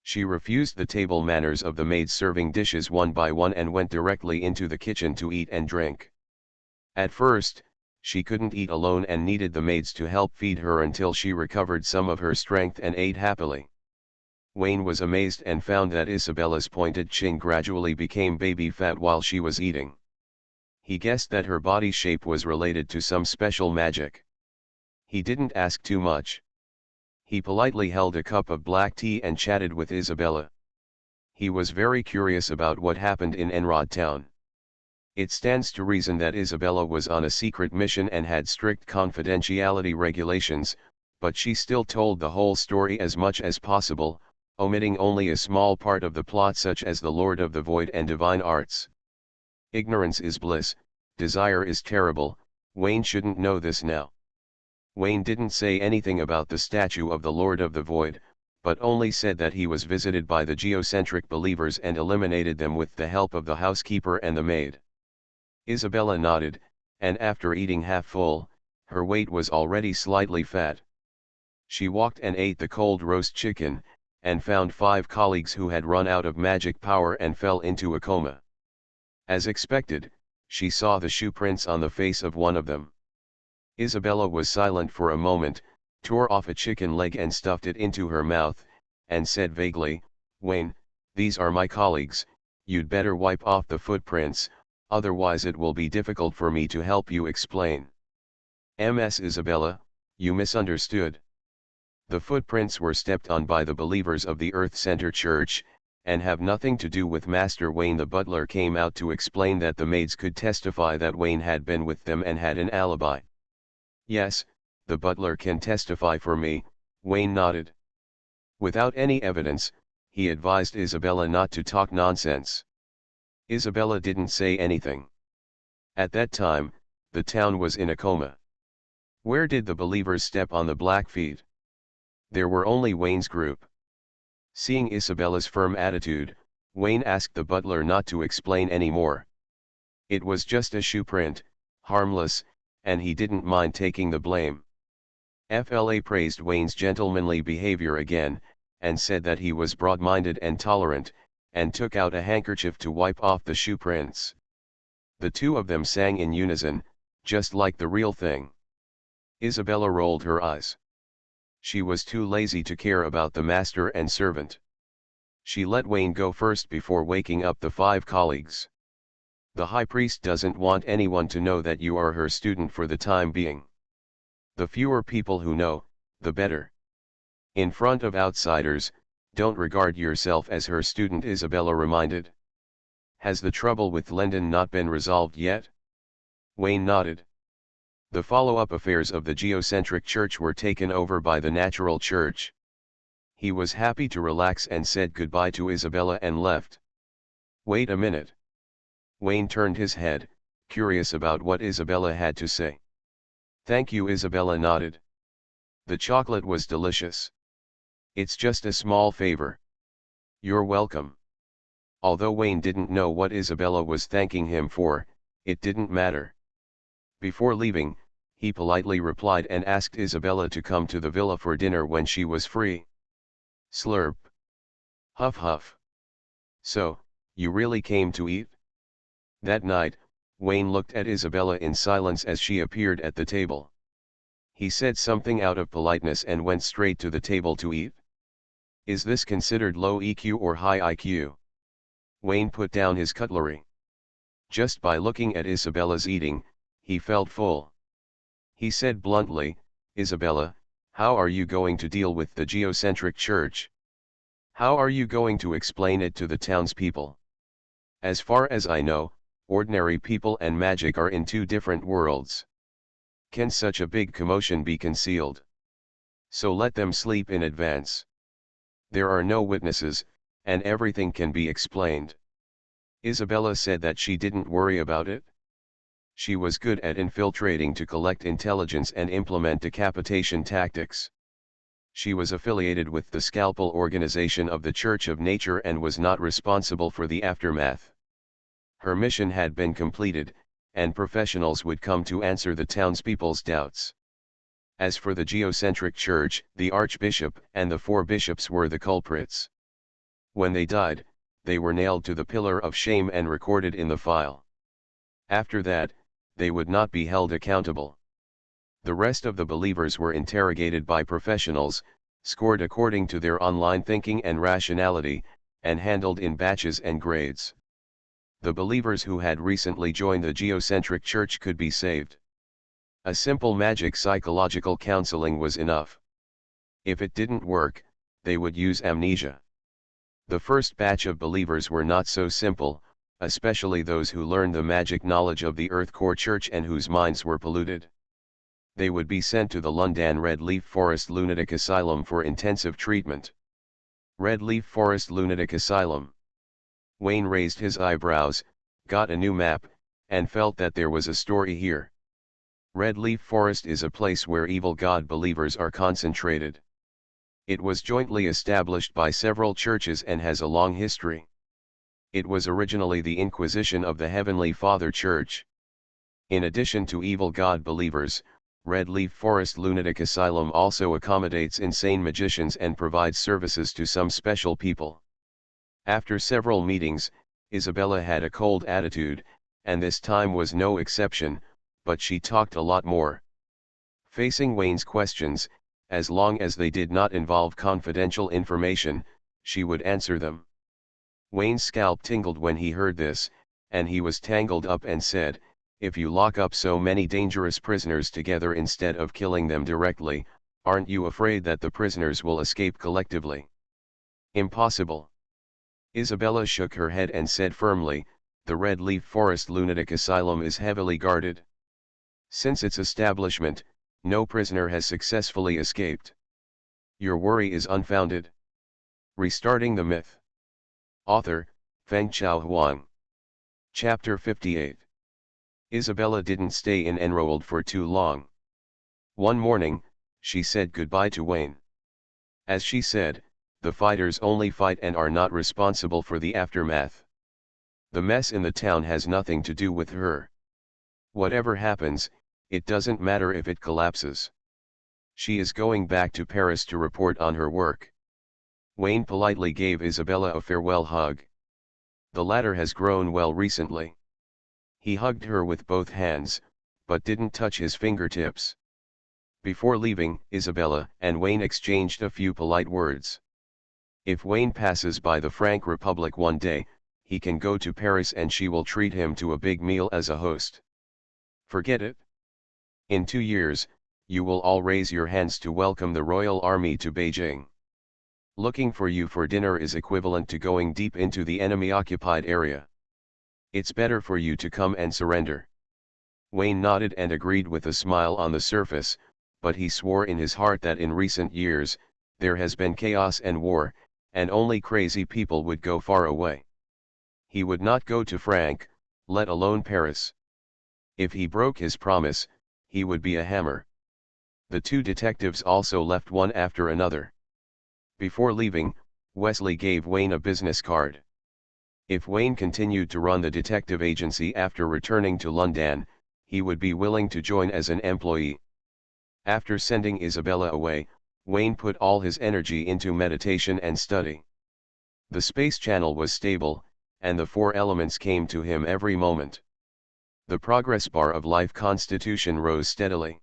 She refused the table manners of the maids serving dishes one by one and went directly into the kitchen to eat and drink. At first, She couldn't eat alone and needed the maids to help feed her until she recovered some of her strength and ate happily. Wayne was amazed and found that Isabella's pointed chin gradually became baby fat while she was eating. He guessed that her body shape was related to some special magic. He didn't ask too much. He politely held a cup of black tea and chatted with Isabella. He was very curious about what happened in Enrod Town. It stands to reason that Isabella was on a secret mission and had strict confidentiality regulations, but she still told the whole story as much as possible, omitting only a small part of the plot such as the Lord of the Void and divine arts. Ignorance is bliss, desire is terrible. Wayne shouldn't know this now. Wayne didn't say anything about the statue of the Lord of the Void, but only said that he was visited by the geocentric believers and eliminated them with the help of the housekeeper and the maid. Isabella nodded, and after eating half full, her weight was already slightly fat. She walked and ate the cold roast chicken, and found 5 colleagues who had run out of magic power and fell into a coma. As expected, she saw the shoe prints on the face of one of them. Isabella was silent for a moment, tore off a chicken leg and stuffed it into her mouth, and said vaguely, "Wayne, these are my colleagues, you'd better wipe off the footprints, otherwise it will be difficult for me to help you explain." "Ms. Isabella, you misunderstood. The footprints were stepped on by the believers of the Earth Center Church, and have nothing to do with Master Wayne." The butler came out to explain that the maids could testify that Wayne had been with them and had an alibi. "Yes, the butler can testify for me," Wayne nodded. Without any evidence, he advised Isabella not to talk nonsense. Isabella didn't say anything. At that time, the town was in a coma. Where did the believers step on the black feet? There were only Wayne's group. Seeing Isabella's firm attitude, Wayne asked the butler not to explain any more. It was just a shoe print, harmless, and he didn't mind taking the blame. FLA praised Wayne's gentlemanly behavior again, and said that he was broad-minded and tolerant, and took out a handkerchief to wipe off the shoe prints. The two of them sang in unison, just like the real thing. Isabella rolled her eyes. She was too lazy to care about the master and servant. She let Wayne go first before waking up the 5 colleagues. "The high priest doesn't want anyone to know that you are her student for the time being. The fewer people who know, the better. In front of outsiders, don't regard yourself as her student," Isabella reminded. "Has the trouble with Lendon not been resolved yet?" Wayne nodded. The follow-up affairs of the geocentric church were taken over by the natural church. He was happy to relax and said goodbye to Isabella and left. "Wait a minute." Wayne turned his head, curious about what Isabella had to say. "Thank you," Isabella nodded. The chocolate was delicious. "It's just a small favor." "You're welcome." Although Wayne didn't know what Isabella was thanking him for, it didn't matter. Before leaving, he politely replied and asked Isabella to come to the villa for dinner when she was free. Slurp. Huff huff. "So, you really came to eat?" That night, Wayne looked at Isabella in silence as she appeared at the table. He said something out of politeness and went straight to the table to eat. Is this considered low EQ or high IQ? Wayne put down his cutlery. Just by looking at Isabella's eating, he felt full. He said bluntly, "Isabella, how are you going to deal with the geocentric church? How are you going to explain it to the townspeople? As far as I know, ordinary people and magic are in 2 different worlds. Can such a big commotion be concealed? So let them sleep in advance. There are no witnesses, and everything can be explained." Isabella said that she didn't worry about it. She was good at infiltrating to collect intelligence and implement decapitation tactics. She was affiliated with the Scalpel organization of the Church of Nature and was not responsible for the aftermath. Her mission had been completed, and professionals would come to answer the townspeople's doubts. As for the geocentric church, the archbishop and the 4 bishops were the culprits. When they died, they were nailed to the pillar of shame and recorded in the file. After that, they would not be held accountable. The rest of the believers were interrogated by professionals, scored according to their online thinking and rationality, and handled in batches and grades. The believers who had recently joined the geocentric church could be saved. A simple magic psychological counseling was enough. If it didn't work, they would use amnesia. The first batch of believers were not so simple, especially those who learned the magic knowledge of the Earth Core Church and whose minds were polluted. They would be sent to the London Red Leaf Forest Lunatic Asylum for intensive treatment. Red Leaf Forest Lunatic Asylum. Wayne raised his eyebrows, got a new map, and felt that there was a story here. Red Leaf Forest is a place where evil God believers are concentrated. It was jointly established by several churches and has a long history. It was originally the Inquisition of the Heavenly Father Church. In addition to evil God believers, Red Leaf Forest Lunatic Asylum also accommodates insane magicians and provides services to some special people. After several meetings, Isabella had a cold attitude, and this time was no exception, but she talked a lot more. Facing Wayne's questions, as long as they did not involve confidential information, she would answer them. Wayne's scalp tingled when he heard this, and he was tangled up and said, "If you lock up so many dangerous prisoners together instead of killing them directly, aren't you afraid that the prisoners will escape collectively?" "Impossible." Isabella shook her head and said firmly, "The Red Leaf Forest Lunatic Asylum is heavily guarded. Since its establishment, no prisoner has successfully escaped. Your worry is unfounded." Restarting the Myth. Author, Fengchao Huang. Chapter 58. Isabella didn't stay enrolled for too long. One morning, she said goodbye to Wayne. As she said, the fighters only fight and are not responsible for the aftermath. The mess in the town has nothing to do with her. Whatever happens, it doesn't matter if it collapses. She is going back to Paris to report on her work. Wayne politely gave Isabella a farewell hug. The latter has grown well recently. He hugged her with both hands, but didn't touch his fingertips. Before leaving, Isabella and Wayne exchanged a few polite words. If Wayne passes by the Frank Republic one day, he can go to Paris and she will treat him to a big meal as a host. Forget it. In 2 years, you will all raise your hands to welcome the Royal Army to Beijing. Looking for you for dinner is equivalent to going deep into the enemy-occupied area. It's better for you to come and surrender." Wayne nodded and agreed with a smile on the surface, but he swore in his heart that in recent years, there has been chaos and war, and only crazy people would go far away. He would not go to Frank, let alone Paris. If he broke his promise, he would be a hammer. The two detectives also left one after another. Before leaving, Wesley gave Wayne a business card. If Wayne continued to run the detective agency after returning to London, he would be willing to join as an employee. After sending Isabella away, Wayne put all his energy into meditation and study. The space channel was stable, and the 4 elements came to him every moment. The progress bar of life constitution rose steadily.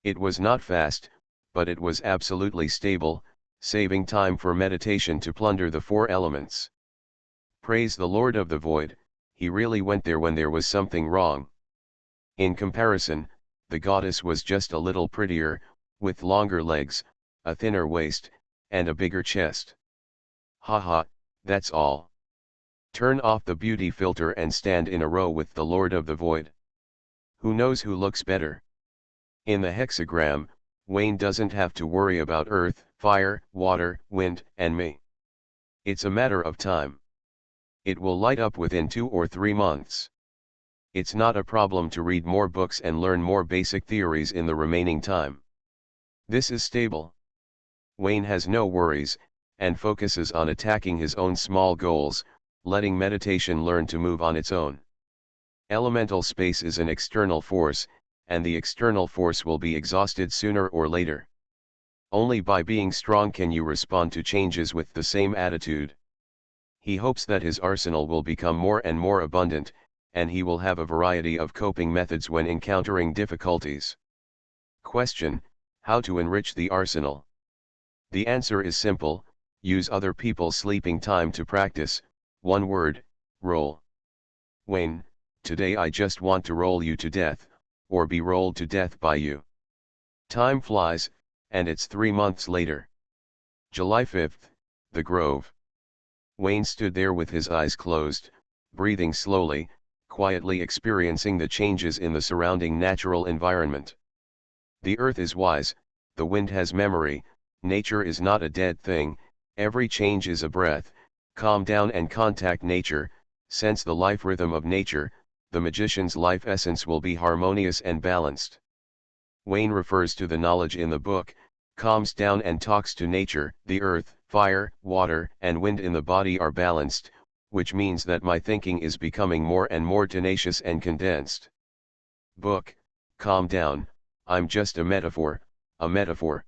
It was not fast, but it was absolutely stable, saving time for meditation to plunder the 4 elements. Praise the Lord of the Void, he really went there when there was something wrong. In comparison, the goddess was just a little prettier, with longer legs, a thinner waist, and a bigger chest. Haha, that's all. Turn off the beauty filter and stand in a row with the Lord of the Void. Who knows who looks better? In the hexagram, Wayne doesn't have to worry about earth, fire, water, wind, and me. It's a matter of time. It will light up within 2 or 3 months. It's not a problem to read more books and learn more basic theories in the remaining time. This is stable. Wayne has no worries, and focuses on attacking his own small goals, letting meditation learn to move on its own. Elemental space is an external force, and the external force will be exhausted sooner or later. Only by being strong can you respond to changes with the same attitude. He hopes that his arsenal will become more and more abundant, and he will have a variety of coping methods when encountering difficulties. Question: how to enrich the arsenal? The answer is simple: use other people's sleeping time to practice. One word: roll. Wayne, today I just want to roll you to death, or be rolled to death by you. Time flies, and it's 3 months later. July 5th, The Grove. Wayne stood there with his eyes closed, breathing slowly, quietly experiencing the changes in the surrounding natural environment. The earth is wise, the wind has memory, nature is not a dead thing, every change is a breath. Calm down and contact nature, sense the life rhythm of nature, the magician's life essence will be harmonious and balanced. Wayne refers to the knowledge in the book, calms down and talks to nature. The earth, fire, water, and wind in the body are balanced, which means that my thinking is becoming more and more tenacious and condensed. Book: calm down, I'm just a metaphor, a metaphor.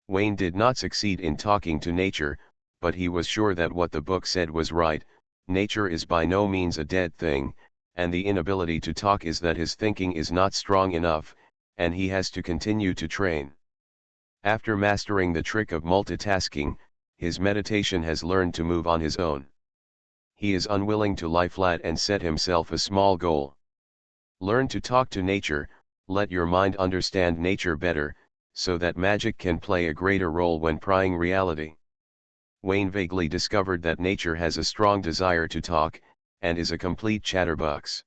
Wayne did not succeed in talking to nature, but he was sure that what the book said was right. Nature is by no means a dead thing, and the inability to talk is that his thinking is not strong enough, and he has to continue to train. After mastering the trick of multitasking, his meditation has learned to move on his own. He is unwilling to lie flat and set himself a small goal. Learn to talk to nature, let your mind understand nature better, so that magic can play a greater role when prying reality. Wayne vaguely discovered that nature has a strong desire to talk, and is a complete chatterbox.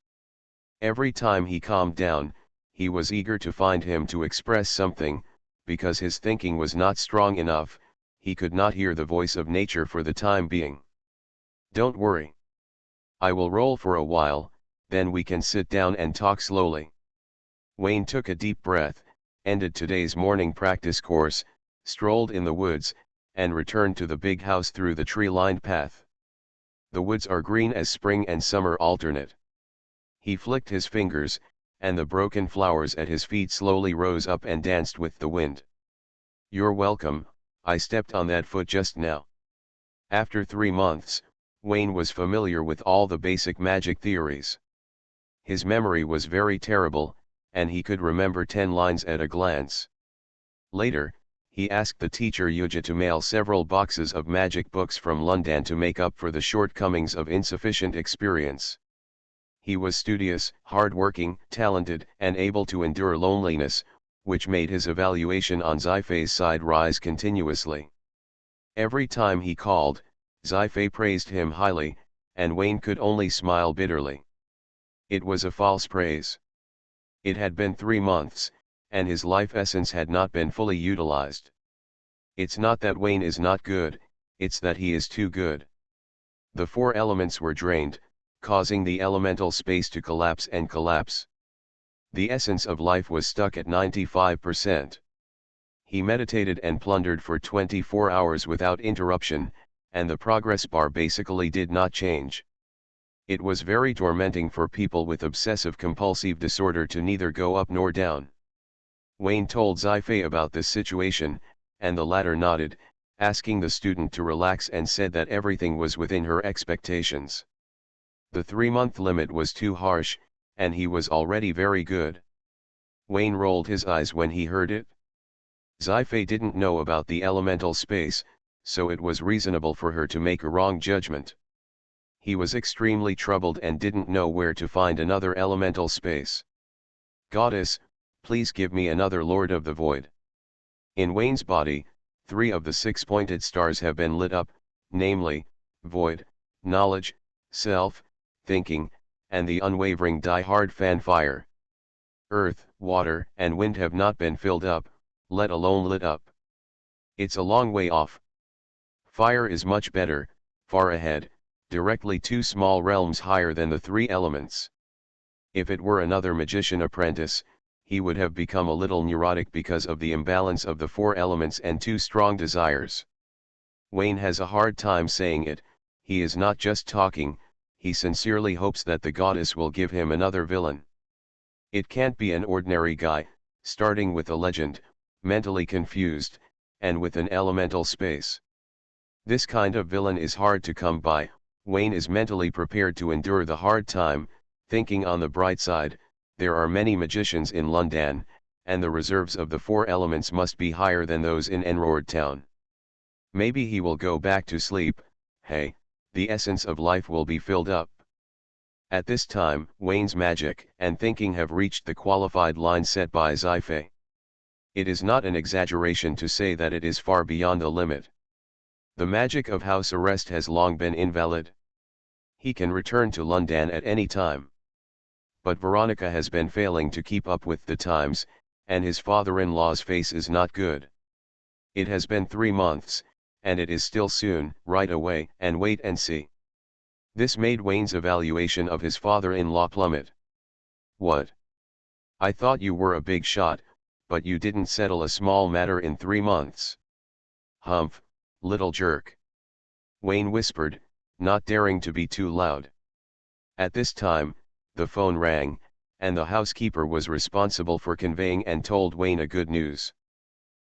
Every time he calmed down, he was eager to find him to express something. Because his thinking was not strong enough, he could not hear the voice of nature for the time being. Don't worry. I will roll for a while, then we can sit down and talk slowly. Wayne took a deep breath, ended today's morning practice course, strolled in the woods, and returned to the big house through the tree-lined path. The woods are green as spring and summer alternate. He flicked his fingers, and the broken flowers at his feet slowly rose up and danced with the wind. You're welcome, I stepped on that foot just now. After 3 months, Wayne was familiar with all the basic magic theories. His memory was very terrible, and he could remember 10 lines at a glance. Later, he asked the teacher Yuja to mail several boxes of magic books from London to make up for the shortcomings of insufficient experience. He was studious, hard-working, talented, and able to endure loneliness, which made his evaluation on Sci-fi's side rise continuously. Every time he called, Sci-fi praised him highly, and Wayne could only smile bitterly. It was a false praise. It had been 3 months, and his life essence had not been fully utilized. It's not that Wayne is not good, it's that he is too good. The 4 elements were drained, causing the elemental space to collapse and collapse. The essence of life was stuck at 95%. He meditated and plundered for 24 hours without interruption, and the progress bar basically did not change. It was very tormenting for people with obsessive-compulsive disorder to neither go up nor down. Wayne told Sci-fi about this situation, and the latter nodded, asking the student to relax, and said that everything was within her expectations. The 3-month limit was too harsh, and he was already very good. Wayne rolled his eyes when he heard it. Sci-fi didn't know about the elemental space, so it was reasonable for her to make a wrong judgment. He was extremely troubled and didn't know where to find another elemental space. Goddess, please give me another Lord of the Void. In Wayne's body, 3 of the 6 pointed stars have been lit up, namely, Void, Knowledge, Self, Thinking, and the unwavering die-hard fan fire. Earth, water, and wind have not been filled up, let alone lit up. It's a long way off. Fire is much better, far ahead, directly 2 small realms higher than the 3 elements. If it were another magician apprentice, he would have become a little neurotic because of the imbalance of the 4 elements and 2 strong desires. Wayne has a hard time saying it, he is not just talking, he sincerely hopes that the goddess will give him another villain. It can't be an ordinary guy, starting with a legend, mentally confused, and with an elemental space. This kind of villain is hard to come by. Wayne is mentally prepared to endure the hard time, Thinking on the bright side, there are many magicians in London, and the reserves of the four elements must be higher than those in Enroard Town. Maybe he will go back to sleep. Hey, the essence of life will be filled up. At this time, Wayne's magic and thinking have reached the qualified line set by Sci-fi. It is not an exaggeration to say that it is far beyond the limit. The magic of house arrest has long been invalid. He can return to London at any time. But Veronica has been failing to keep up with the times, and his father-in-law's face is not good. It has been 3 months, and it is still soon, right away, and wait and see. This made Wayne's evaluation of his father-in-law plummet. What? I thought you were a big shot, but you didn't settle a small matter in 3 months. Humph, little jerk. Wayne whispered, not daring to be too loud. At this time, the phone rang, and the housekeeper was responsible for conveying and told Wayne a good news.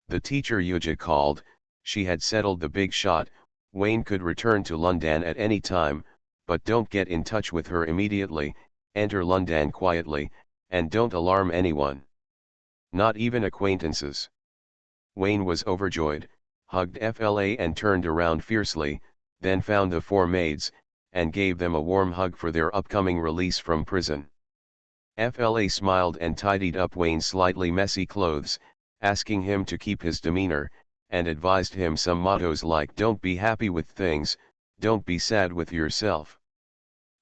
The teacher Yuja called. She had settled the big shot. Wayne could return to London at any time, but don't get in touch with her immediately, enter London quietly, and don't alarm anyone. Not even acquaintances. Wayne was overjoyed, hugged FLA and turned around fiercely, then found the 4 maids, and gave them a warm hug for their upcoming release from prison. FLA smiled and tidied up Wayne's slightly messy clothes, asking him to keep his demeanor, and advised him some mottos like don't be happy with things, don't be sad with yourself.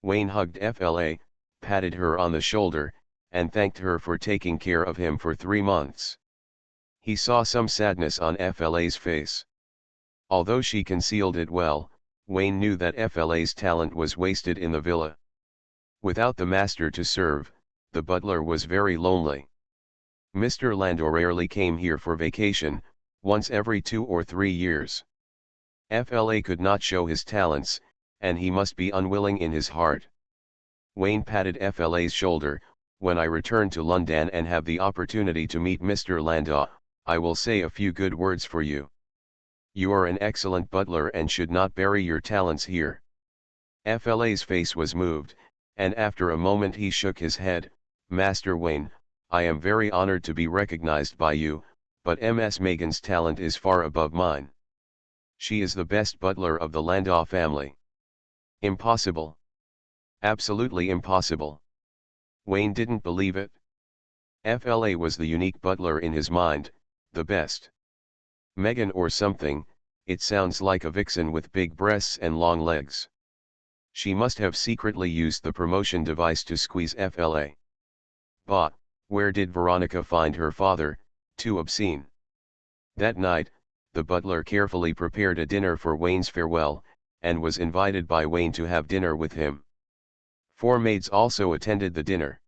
Wayne hugged FLA, patted her on the shoulder, and thanked her for taking care of him for 3 months. He saw some sadness on FLA's face. Although she concealed it well, Wayne knew that FLA's talent was wasted in the villa. Without the master to serve, the butler was very lonely. Mr. Landor rarely came here for vacation, once every 2 or 3 years. FLA could not show his talents, and he must be unwilling in his heart. Wayne patted FLA's shoulder. When I return to London and have the opportunity to meet Mr. Landor, I will say a few good words for you. You are an excellent butler and should not bury your talents here. FLA's face was moved, and after a moment he shook his head. Master Wayne, I am very honored to be recognized by you, but Ms. Megan's talent is far above mine. She is the best butler of the Landau family. Impossible. Absolutely impossible. Wayne didn't believe it. FLA was the unique butler in his mind, the best. Megan or something, it sounds like a vixen with big breasts and long legs. She must have secretly used the promotion device to squeeze FLA. But, where did Veronica find her father? Too obscene. That night, the butler carefully prepared a dinner for Wayne's farewell, and was invited by Wayne to have dinner with him. 4 maids also attended the dinner.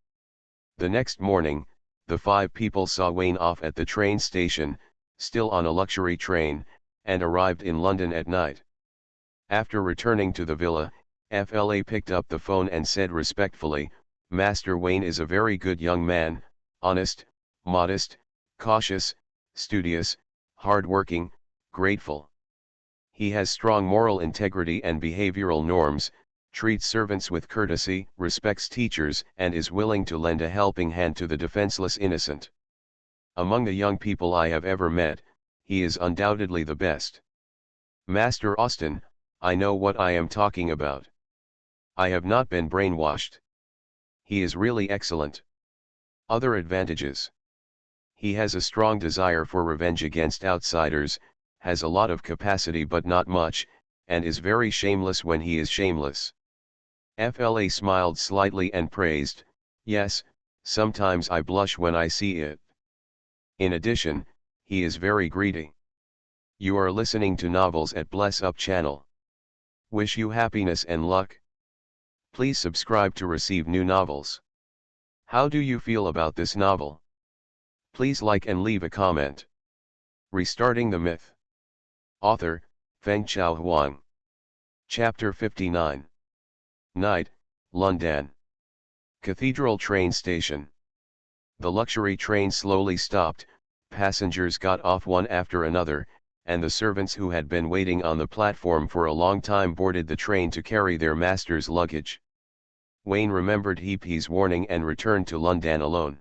The next morning, the 5 people saw Wayne off at the train station, still on a luxury train, and arrived in London at night. After returning to the villa, FLA picked up the phone and said respectfully, Master Wayne is a very good young man, honest, modest, cautious, studious, hard-working, grateful. He has strong moral integrity and behavioral norms, treats servants with courtesy, respects teachers, and is willing to lend a helping hand to the defenseless innocent. Among the young people I have ever met, he is undoubtedly the best. Master Austin, I know what I am talking about. I have not been brainwashed. He is really excellent. Other advantages. He has a strong desire for revenge against outsiders, has a lot of capacity but not much, and is very shameless when he is shameless. FLA smiled slightly and praised, yes, sometimes I blush when I see it. In addition, he is very greedy. You are listening to Novels at Bless Up channel. Wish you happiness and luck. Please subscribe to receive new novels. How do you feel about this novel? Please like and leave a comment. Restarting the Myth. Author, Feng Chao Huang. Chapter 59. Night, London. Cathedral train station. The luxury train slowly stopped, passengers got off one after another, and the servants who had been waiting on the platform for a long time boarded the train to carry their master's luggage. Wayne remembered Heapy's warning and returned to London alone.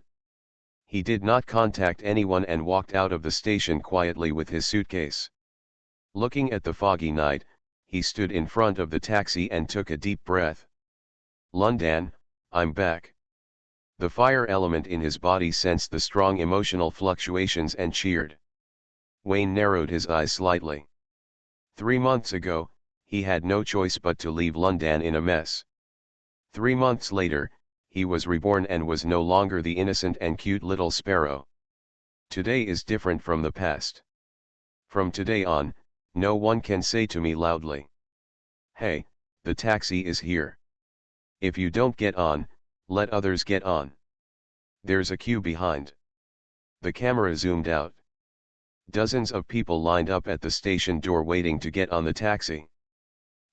He did not contact anyone and walked out of the station quietly with his suitcase. Looking at the foggy night, he stood in front of the taxi and took a deep breath. London, I'm back. The fire element in his body sensed the strong emotional fluctuations and cheered. Wayne narrowed his eyes slightly. 3 months ago, he had no choice but to leave London in a mess. 3 months later, he was reborn and was no longer the innocent and cute little sparrow. Today is different from the past. From today on, no one can say to me loudly, "Hey, the taxi is here. If you don't get on, let others get on. There's a queue behind." The camera zoomed out. Dozens of people lined up at the station door waiting to get on the taxi.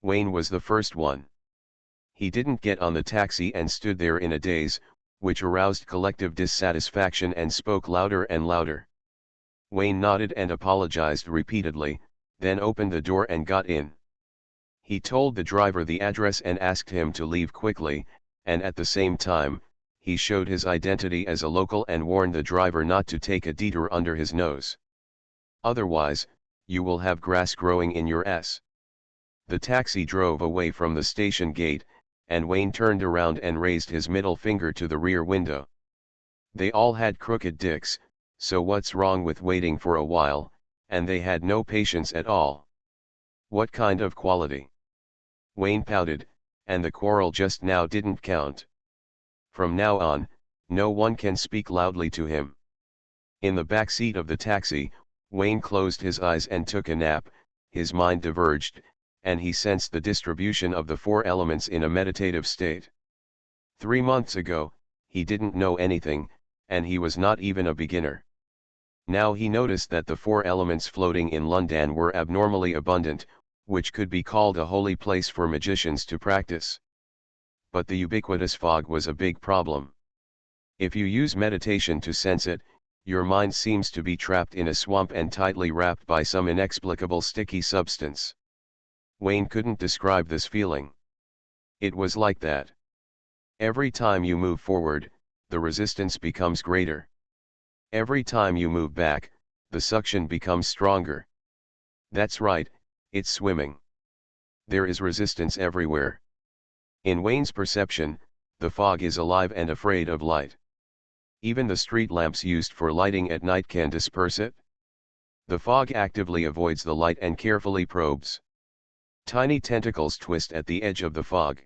Wayne was the first one. He didn't get on the taxi and stood there in a daze, which aroused collective dissatisfaction and spoke louder and louder. Wayne nodded and apologized repeatedly, then opened the door and got in. He told the driver the address and asked him to leave quickly, and at the same time, he showed his identity as a local and warned the driver not to take a detour under his nose. Otherwise, you will have grass growing in your ass. The taxi drove away from the station gate, and Wayne turned around and raised his middle finger to the rear window. They all had crooked dicks, so what's wrong with waiting for a while, and they had no patience at all. What kind of quality? Wayne pouted, and the quarrel just now didn't count. From now on, no one can speak loudly to him. In the back seat of the taxi, Wayne closed his eyes and took a nap. His mind diverged, and he sensed the distribution of the 4 elements in a meditative state. 3 months ago, he didn't know anything, and he was not even a beginner. Now he noticed that the 4 elements floating in London were abnormally abundant, which could be called a holy place for magicians to practice. But the ubiquitous fog was a big problem. If you use meditation to sense it, your mind seems to be trapped in a swamp and tightly wrapped by some inexplicable sticky substance. Wayne couldn't describe this feeling. It was like that. Every time you move forward, the resistance becomes greater. Every time you move back, the suction becomes stronger. That's right, it's swimming. There is resistance everywhere. In Wayne's perception, the fog is alive and afraid of light. Even the street lamps used for lighting at night can disperse it. The fog actively avoids the light and carefully probes. Tiny tentacles twist at the edge of the fog.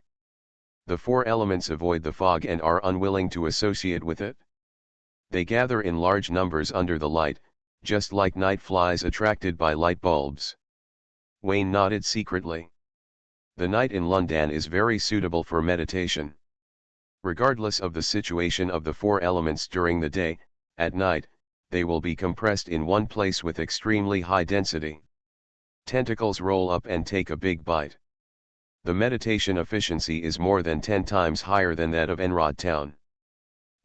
The 4 elements avoid the fog and are unwilling to associate with it. They gather in large numbers under the light, just like night flies attracted by light bulbs. Wayne nodded secretly. The night in London is very suitable for meditation. Regardless of the situation of the 4 elements during the day, at night, they will be compressed in one place with extremely high density. Tentacles roll up and take a big bite. The meditation efficiency is more than 10 times higher than that of Enrod Town.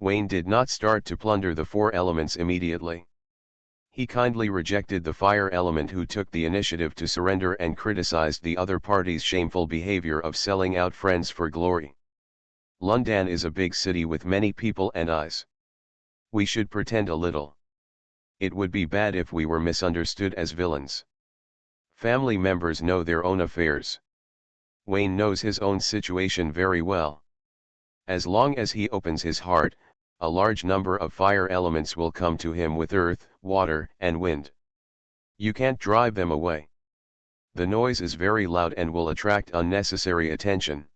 Wayne did not start to plunder the 4 elements immediately. He kindly rejected the fire element who took the initiative to surrender and criticized the other party's shameful behavior of selling out friends for glory. London is a big city with many people and eyes. We should pretend a little. It would be bad if we were misunderstood as villains. Family members know their own affairs. Wayne knows his own situation very well. As long as he opens his heart, a large number of fire elements will come to him with earth, water, and wind. You can't drive them away. The noise is very loud and will attract unnecessary attention.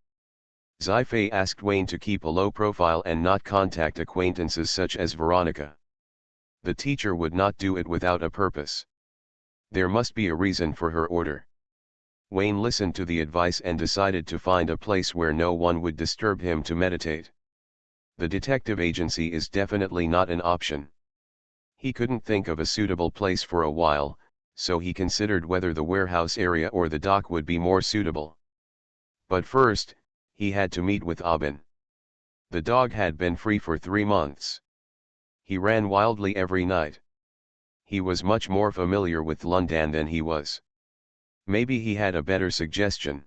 Sci-fi asked Wayne to keep a low profile and not contact acquaintances such as Veronica. The teacher would not do it without a purpose. There must be a reason for her order. Wayne listened to the advice and decided to find a place where no one would disturb him to meditate. The detective agency is definitely not an option. He couldn't think of a suitable place for a while, so he considered whether the warehouse area or the dock would be more suitable. But first, he had to meet with Aubin. The dog had been free for 3 months. He ran wildly every night. He was much more familiar with London than he was. Maybe he had a better suggestion.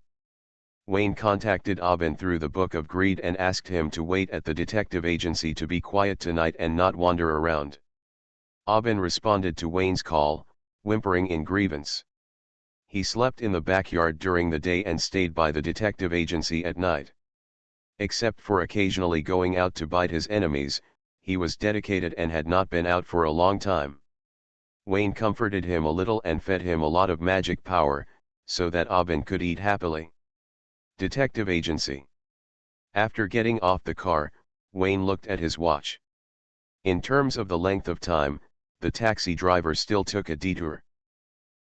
Wayne contacted Aubin through the Book of Greed and asked him to wait at the detective agency to be quiet tonight and not wander around. Aubin responded to Wayne's call, whimpering in grievance. He slept in the backyard during the day and stayed by the detective agency at night. Except for occasionally going out to bite his enemies, he was dedicated and had not been out for a long time. Wayne comforted him a little and fed him a lot of magic power, so that Aubin could eat happily. Detective agency. After getting off the car, Wayne looked at his watch. In terms of the length of time, the taxi driver still took a detour.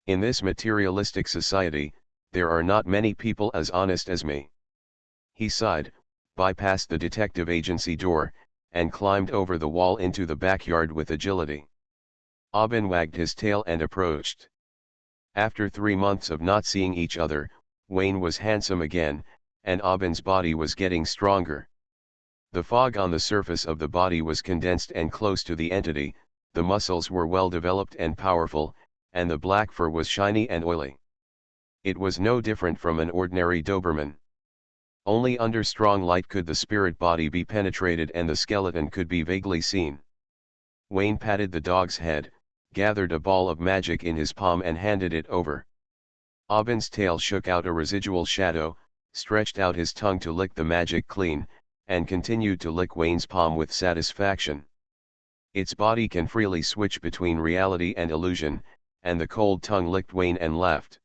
In this materialistic society, there are not many people as honest as me. He sighed, bypassed the detective agency door, and climbed over the wall into the backyard with agility. Aubin wagged his tail and approached. After 3 months of not seeing each other, Wayne was handsome again, and Aubin's body was getting stronger. The fog on the surface of the body was condensed and close to the entity, the muscles were well developed and powerful, and the black fur was shiny and oily. It was no different from an ordinary Doberman. Only under strong light could the spirit body be penetrated and the skeleton could be vaguely seen. Wayne patted the dog's head, gathered a ball of magic in his palm and handed it over. Aubin's tail shook out a residual shadow, stretched out his tongue to lick the magic clean, and continued to lick Wayne's palm with satisfaction. Its body can freely switch between reality and illusion, and the cold tongue licked Wayne and laughed.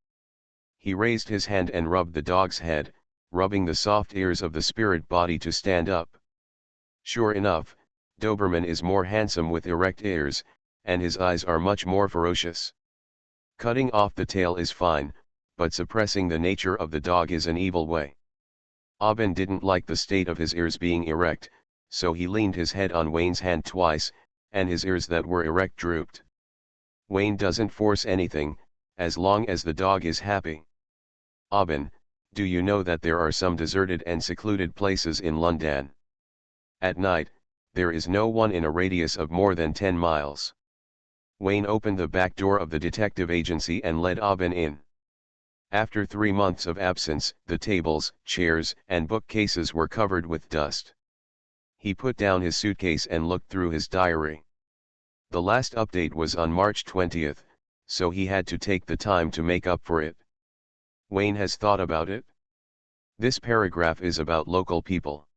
He raised his hand and rubbed the dog's head, rubbing the soft ears of the spirit body to stand up. Sure enough, Doberman is more handsome with erect ears, and his eyes are much more ferocious. Cutting off the tail is fine, but suppressing the nature of the dog is an evil way. Aubin didn't like the state of his ears being erect, so he leaned his head on Wayne's hand twice, and his ears that were erect drooped. Wayne doesn't force anything, as long as the dog is happy. Aubin, do you know that there are some deserted and secluded places in London? At night, there is no one in a radius of more than 10 miles. Wayne opened the back door of the detective agency and led Aubin in. After 3 months of absence, the tables, chairs, and bookcases were covered with dust. He put down his suitcase and looked through his diary. The last update was on March 20th, so he had to take the time to make up for it. Wayne has thought about it. This paragraph is about local people.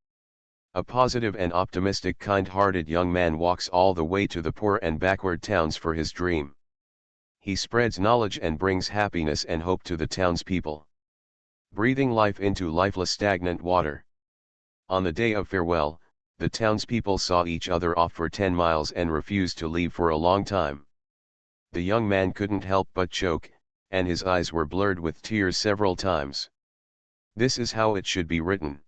A positive and optimistic kind-hearted young man walks all the way to the poor and backward towns for his dream. He spreads knowledge and brings happiness and hope to the townspeople. Breathing life into lifeless stagnant water. On the day of farewell, the townspeople saw each other off for 10 miles and refused to leave for a long time. The young man couldn't help but choke, and his eyes were blurred with tears several times. This is how it should be written.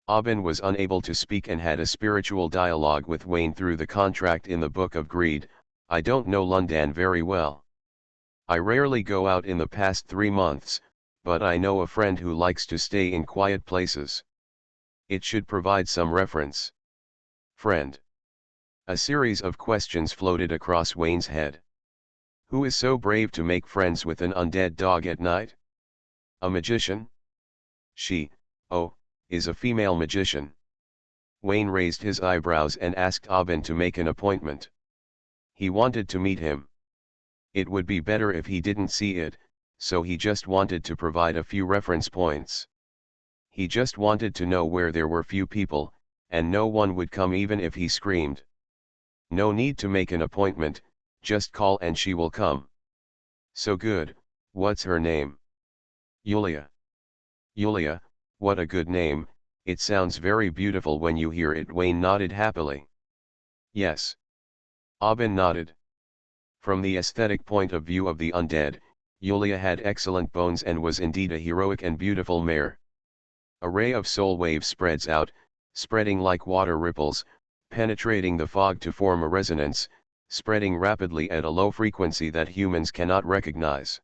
Aubin was unable to speak and had a spiritual dialogue with Wayne through the contract in the Book of Greed. I don't know London very well. I rarely go out in the past 3 months, but I know a friend who likes to stay in quiet places. It should provide some reference. Friend. A series of questions floated across Wayne's head. Who is so brave to make friends with an undead dog at night? A magician? She, is a female magician. Wayne raised his eyebrows and asked Aubin to make an appointment. He wanted to meet him. It would be better if he didn't see it, so he just wanted to provide a few reference points. He just wanted to know where there were few people, and no one would come even if he screamed. No need to make an appointment, just call and she will come. So good. What's her name? Yulia. Yulia, what a good name, it sounds very beautiful when you hear it. Wayne nodded happily. Yes. Aubin nodded. From the aesthetic point of view of the undead, Yulia had excellent bones and was indeed a heroic and beautiful mare. A ray of soul wave spreads out, spreading like water ripples, penetrating the fog to form a resonance, spreading rapidly at a low frequency that humans cannot recognize.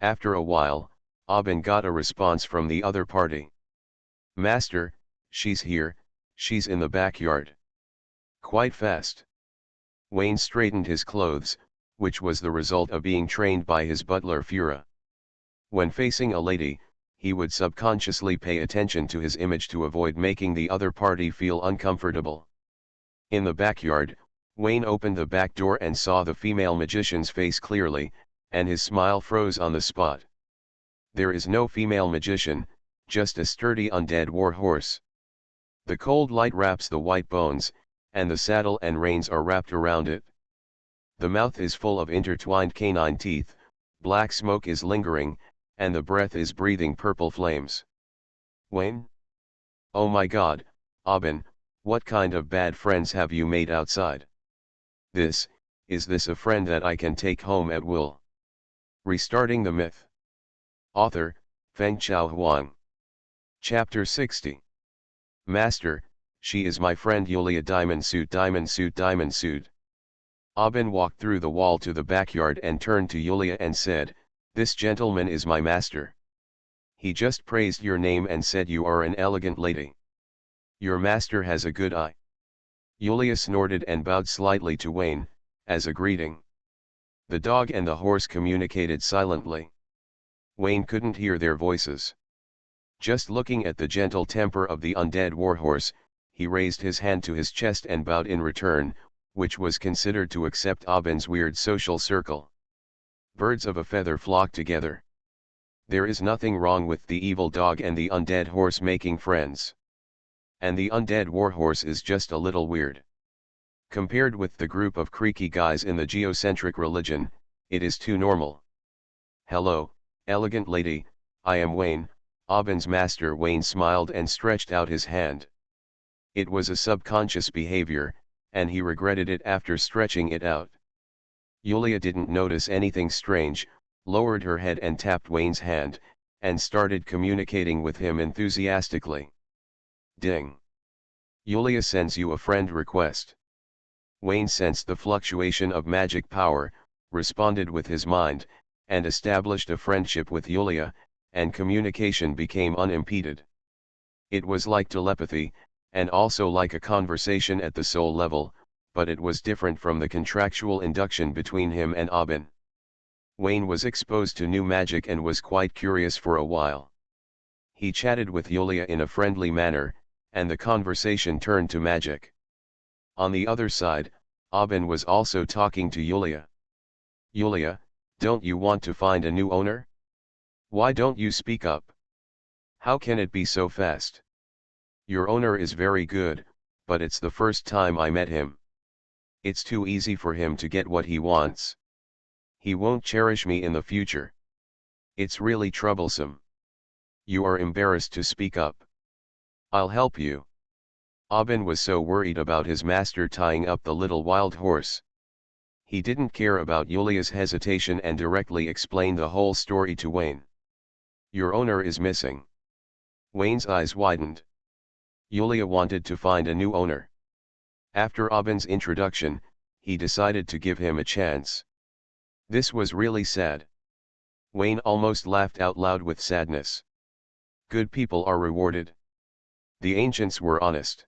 After a while, Aubin got a response from the other party. Master, she's here, she's in the backyard. Quite fast. Wayne straightened his clothes, which was the result of being trained by his butler Fura. When facing a lady, he would subconsciously pay attention to his image to avoid making the other party feel uncomfortable. In the backyard, Wayne opened the back door and saw the female magician's face clearly, and his smile froze on the spot. There is no female magician, just a sturdy undead war horse. The cold light wraps the white bones, and the saddle and reins are wrapped around it. The mouth is full of intertwined canine teeth, black smoke is lingering, and the breath is breathing purple flames. Wayne? Oh my God, Aubin, what kind of bad friends have you made outside? Is this a friend that I can take home at will? Restarting the Myth. Author, Fengchao Huang. Chapter 60. Master, she is my friend Yulia. Diamond suit, diamond suit, diamond suit. Aubin walked through the wall to the backyard and turned to Yulia and said, "This gentleman is my master. He just praised your name and said you are an elegant lady. Your master has a good eye." Yulia snorted and bowed slightly to Wayne, as a greeting. The dog and the horse communicated silently. Wayne couldn't hear their voices. Just looking at the gentle temper of the undead warhorse, he raised his hand to his chest and bowed in return, which was considered to accept Aubin's weird social circle. Birds of a feather flock together. There is nothing wrong with the evil dog and the undead horse making friends. And the undead warhorse is just a little weird. Compared with the group of creaky guys in the geocentric religion, it is too normal. "Hello, elegant lady, I am Wayne, Aubin's master." Wayne smiled and stretched out his hand. It was a subconscious behavior, and he regretted it after stretching it out. Yulia didn't notice anything strange, lowered her head and tapped Wayne's hand, and started communicating with him enthusiastically. Ding. Yulia sends you a friend request. Wayne sensed the fluctuation of magic power, responded with his mind, and established a friendship with Yulia, and communication became unimpeded. It was like telepathy, and also like a conversation at the soul level, but it was different from the contractual induction between him and Aubin. Wayne was exposed to new magic and was quite curious for a while. He chatted with Yulia in a friendly manner, and the conversation turned to magic. On the other side, Aubin was also talking to Yulia. "Yulia, don't you want to find a new owner? Why don't you speak up? How can it be so fast? Your owner is very good, but it's the first time I met him. It's too easy for him to get what he wants. He won't cherish me in the future. It's really troublesome. You are embarrassed to speak up. I'll help you." Aubin was so worried about his master tying up the little wild horse. He didn't care about Yulia's hesitation and directly explained the whole story to Wayne. "Your owner is missing." Wayne's eyes widened. Yulia wanted to find a new owner. After Aubin's introduction, he decided to give him a chance. This was really sad. Wayne almost laughed out loud with sadness. Good people are rewarded. The ancients were honest.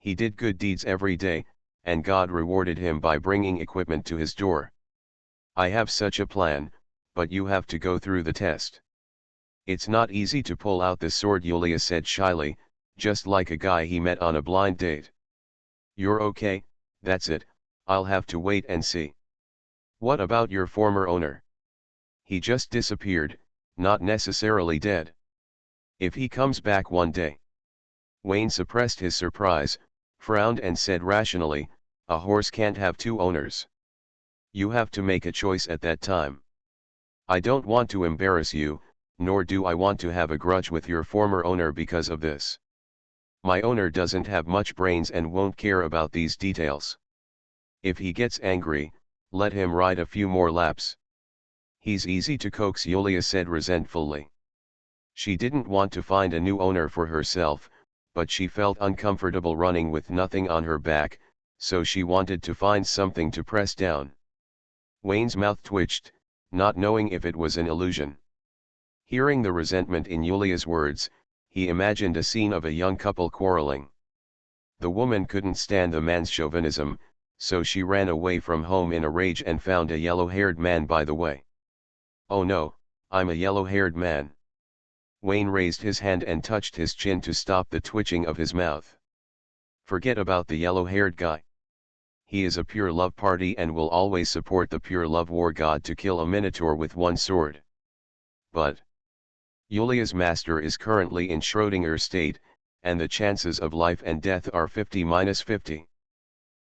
He did good deeds every day, and God rewarded him by bringing equipment to his door. "I have such a plan, but you have to go through the test." "It's not easy to pull out the sword," Yulia said shyly, just like a guy he met on a blind date. "You're okay, that's it, I'll have to wait and see." "What about your former owner? He just disappeared, not necessarily dead. If he comes back one day." Wayne suppressed his surprise, frowned and said rationally, "A horse can't have two owners. You have to make a choice at that time. I don't want to embarrass you, nor do I want to have a grudge with your former owner because of this. My owner doesn't have much brains and won't care about these details. If he gets angry, let him ride a few more laps. He's easy to coax," Yulia said resentfully. She didn't want to find a new owner for herself, but she felt uncomfortable running with nothing on her back, so she wanted to find something to press down. Wayne's mouth twitched, not knowing if it was an illusion. Hearing the resentment in Yulia's words, he imagined a scene of a young couple quarreling. The woman couldn't stand the man's chauvinism, so she ran away from home in a rage and found a yellow-haired man by the way. "Oh no, I'm a yellow-haired man. Wayne raised his hand and touched his chin to stop the twitching of his mouth. Forget about the yellow-haired guy. He is a pure love party and will always support the pure love war god to kill a minotaur with one sword. But Yulia's master is currently in Schrödinger's state, and the chances of life and death are 50-50.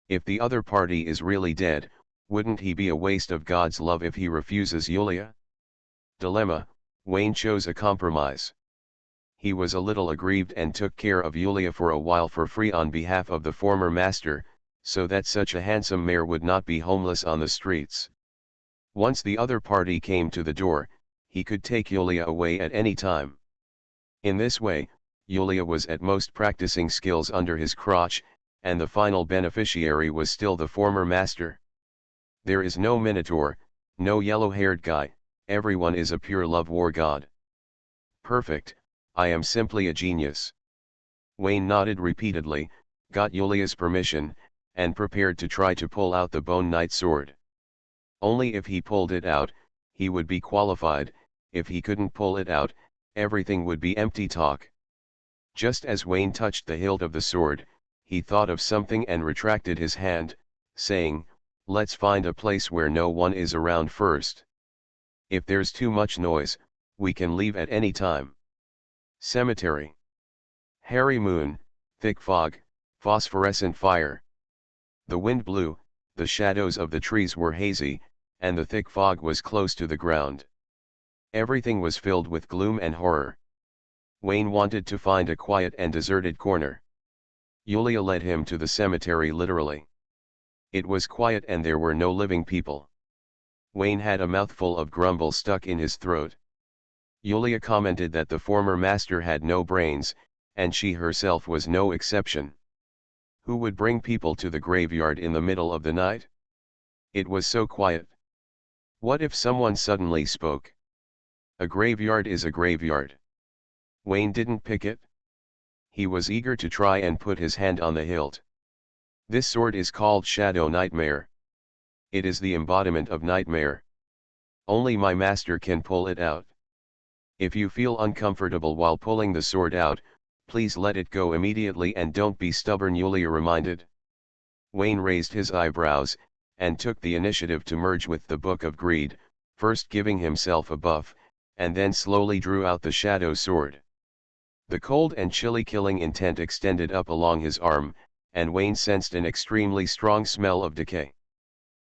If the other party is really dead, wouldn't he be a waste of God's love if he refuses Yulia? Dilemma, Wayne chose a compromise. He was a little aggrieved and took care of Yulia for a while for free on behalf of the former master, so that such a handsome mare would not be homeless on the streets. Once the other party came to the door, he could take Yulia away at any time. In this way, Yulia was at most practicing skills under his crotch, and the final beneficiary was still the former master. There is no minotaur, no yellow-haired guy, everyone is a pure love war god. Perfect, I am simply a genius. Wayne nodded repeatedly, got Yulia's permission, and prepared to try to pull out the Bone Knight sword. Only if he pulled it out, he would be qualified. If he couldn't pull it out, everything would be empty talk. Just as Wayne touched the hilt of the sword, he thought of something and retracted his hand, saying, "Let's find a place where no one is around first. If there's too much noise, we can leave at any time." Cemetery. Hairy moon, thick fog, phosphorescent fire. The wind blew, the shadows of the trees were hazy, and the thick fog was close to the ground. Everything was filled with gloom and horror. Wayne wanted to find a quiet and deserted corner. Yulia led him to the cemetery literally. It was quiet and there were no living people. Wayne had a mouthful of grumble stuck in his throat. Yulia commented that the former master had no brains, and she herself was no exception. Who would bring people to the graveyard in the middle of the night? It was so quiet. What if someone suddenly spoke? A graveyard is a graveyard. Wayne didn't pick it. He was eager to try and put his hand on the hilt. This sword is called Shadow Nightmare. It is the embodiment of nightmare. Only my master can pull it out. If you feel uncomfortable while pulling the sword out, please let it go immediately and don't be stubborn, Yulia reminded. Wayne raised his eyebrows, and took the initiative to merge with the Book of Greed, first giving himself a buff, and then slowly drew out the shadow sword. The cold and chilly killing intent extended up along his arm, and Wayne sensed an extremely strong smell of decay.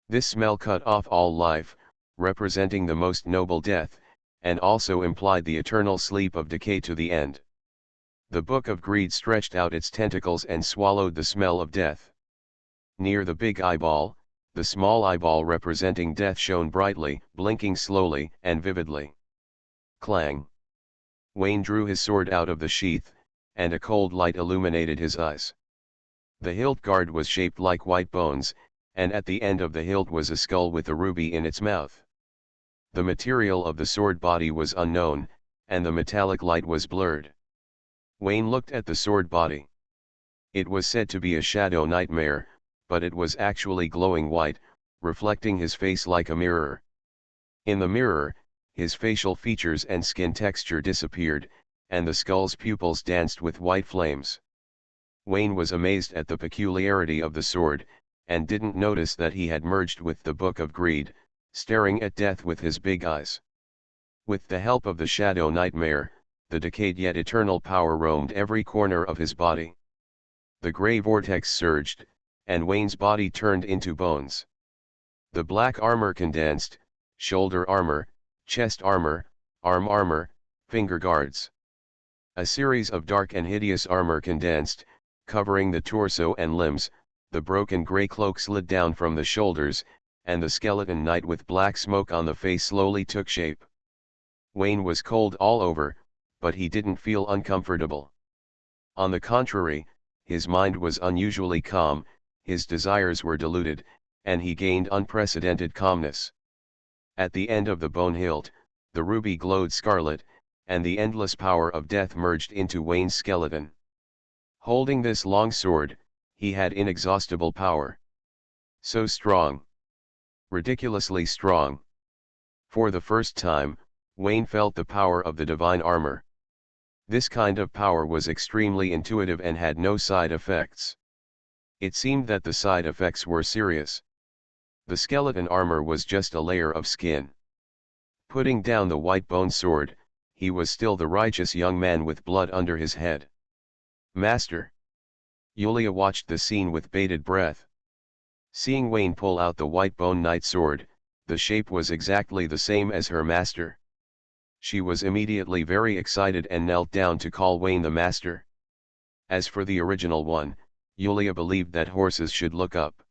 This smell cut off all life, representing the most noble death, and also implied the eternal sleep of decay to the end. The Book of Greed stretched out its tentacles and swallowed the smell of death. Near the big eyeball, the small eyeball representing death shone brightly, blinking slowly and vividly. Clang! Wayne drew his sword out of the sheath, and a cold light illuminated his eyes. The hilt guard was shaped like white bones, and at the end of the hilt was a skull with a ruby in its mouth. The material of the sword body was unknown, and the metallic light was blurred. Wayne looked at the sword body. It was said to be a shadow nightmare, but it was actually glowing white, reflecting his face like a mirror. In the mirror, his facial features and skin texture disappeared, and the skull's pupils danced with white flames. Wayne was amazed at the peculiarity of the sword, and didn't notice that he had merged with the Book of Greed, staring at death with his big eyes. With the help of the shadow nightmare, the decayed yet eternal power roamed every corner of his body. The gray vortex surged, and Wayne's body turned into bones. The black armor condensed, shoulder armor, chest armor, arm armor, finger guards. A series of dark and hideous armor condensed, covering the torso and limbs. The broken gray cloak slid down from the shoulders, and the skeleton knight with black smoke on the face slowly took shape. Wayne was cold all over, but he didn't feel uncomfortable. On the contrary, his mind was unusually calm, his desires were diluted, and he gained unprecedented calmness. At the end of the bone hilt, the ruby glowed scarlet, and the endless power of death merged into Wayne's skeleton. Holding this long sword, he had inexhaustible power. So strong. Ridiculously strong. For the first time, Wayne felt the power of the divine armor. This kind of power was extremely intuitive and had no side effects. It seemed that the side effects were serious. The skeleton armor was just a layer of skin. Putting down the white bone sword, he was still the righteous young man with blood under his head. Master. Yulia watched the scene with bated breath. Seeing Wayne pull out the white bone knight sword, the shape was exactly the same as her master. She was immediately very excited and knelt down to call Wayne the master. As for the original one, Yulia believed that horses should look up.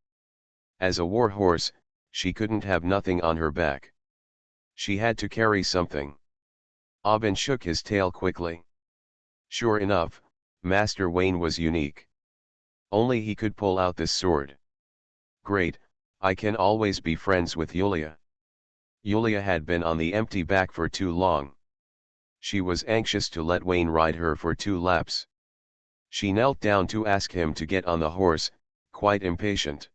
As a war horse, she couldn't have nothing on her back. She had to carry something. Aubin shook his tail quickly. Sure enough, Master Wayne was unique. Only he could pull out this sword. Great, I can always be friends with Yulia. Yulia had been on the empty back for too long. She was anxious to let Wayne ride her for 2 laps. She knelt down to ask him to get on the horse, quite impatient.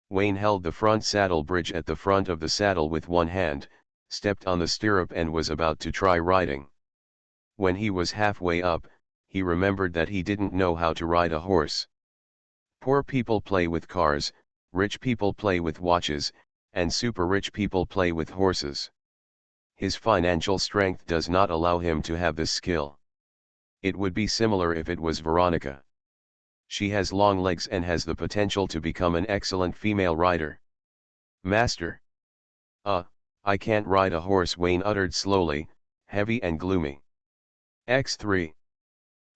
Wayne held the front saddle bridge at the front of the saddle with one hand, stepped on the stirrup and was about to try riding. When he was halfway up, he remembered that he didn't know how to ride a horse. Poor people play with cars, rich people play with watches, and super rich people play with horses. His financial strength does not allow him to have this skill. It would be similar if it was Veronica. She has long legs and has the potential to become an excellent female rider. Master. I can't ride a horse, Wayne uttered slowly, heavy and gloomy. X3.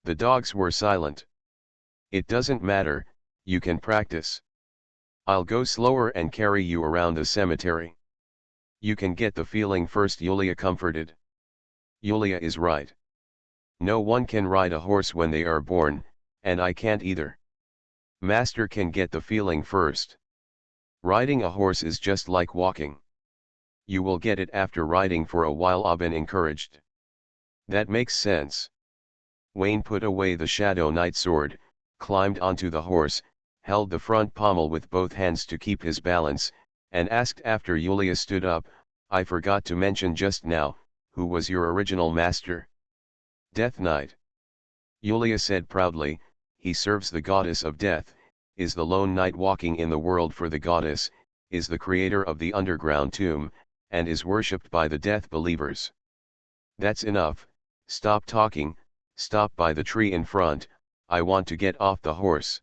The dogs were silent. It doesn't matter, you can practice. I'll go slower and carry you around the cemetery. You can get the feeling first, Yulia comforted. Yulia is right. No one can ride a horse when they are born, and I can't either. Master can get the feeling first. Riding a horse is just like walking. You will get it after riding for a while, Aubin encouraged. That makes sense. Wayne put away the Shadow Knight sword, climbed onto the horse, held the front pommel with both hands to keep his balance, and asked after Yulia stood up, I forgot to mention just now, who was your original master? Death Knight. Yulia said proudly, he serves the goddess of death, is the lone knight walking in the world for the goddess, is the creator of the underground tomb, and is worshipped by the death believers. That's enough, stop talking, stop by the tree in front, I want to get off the horse.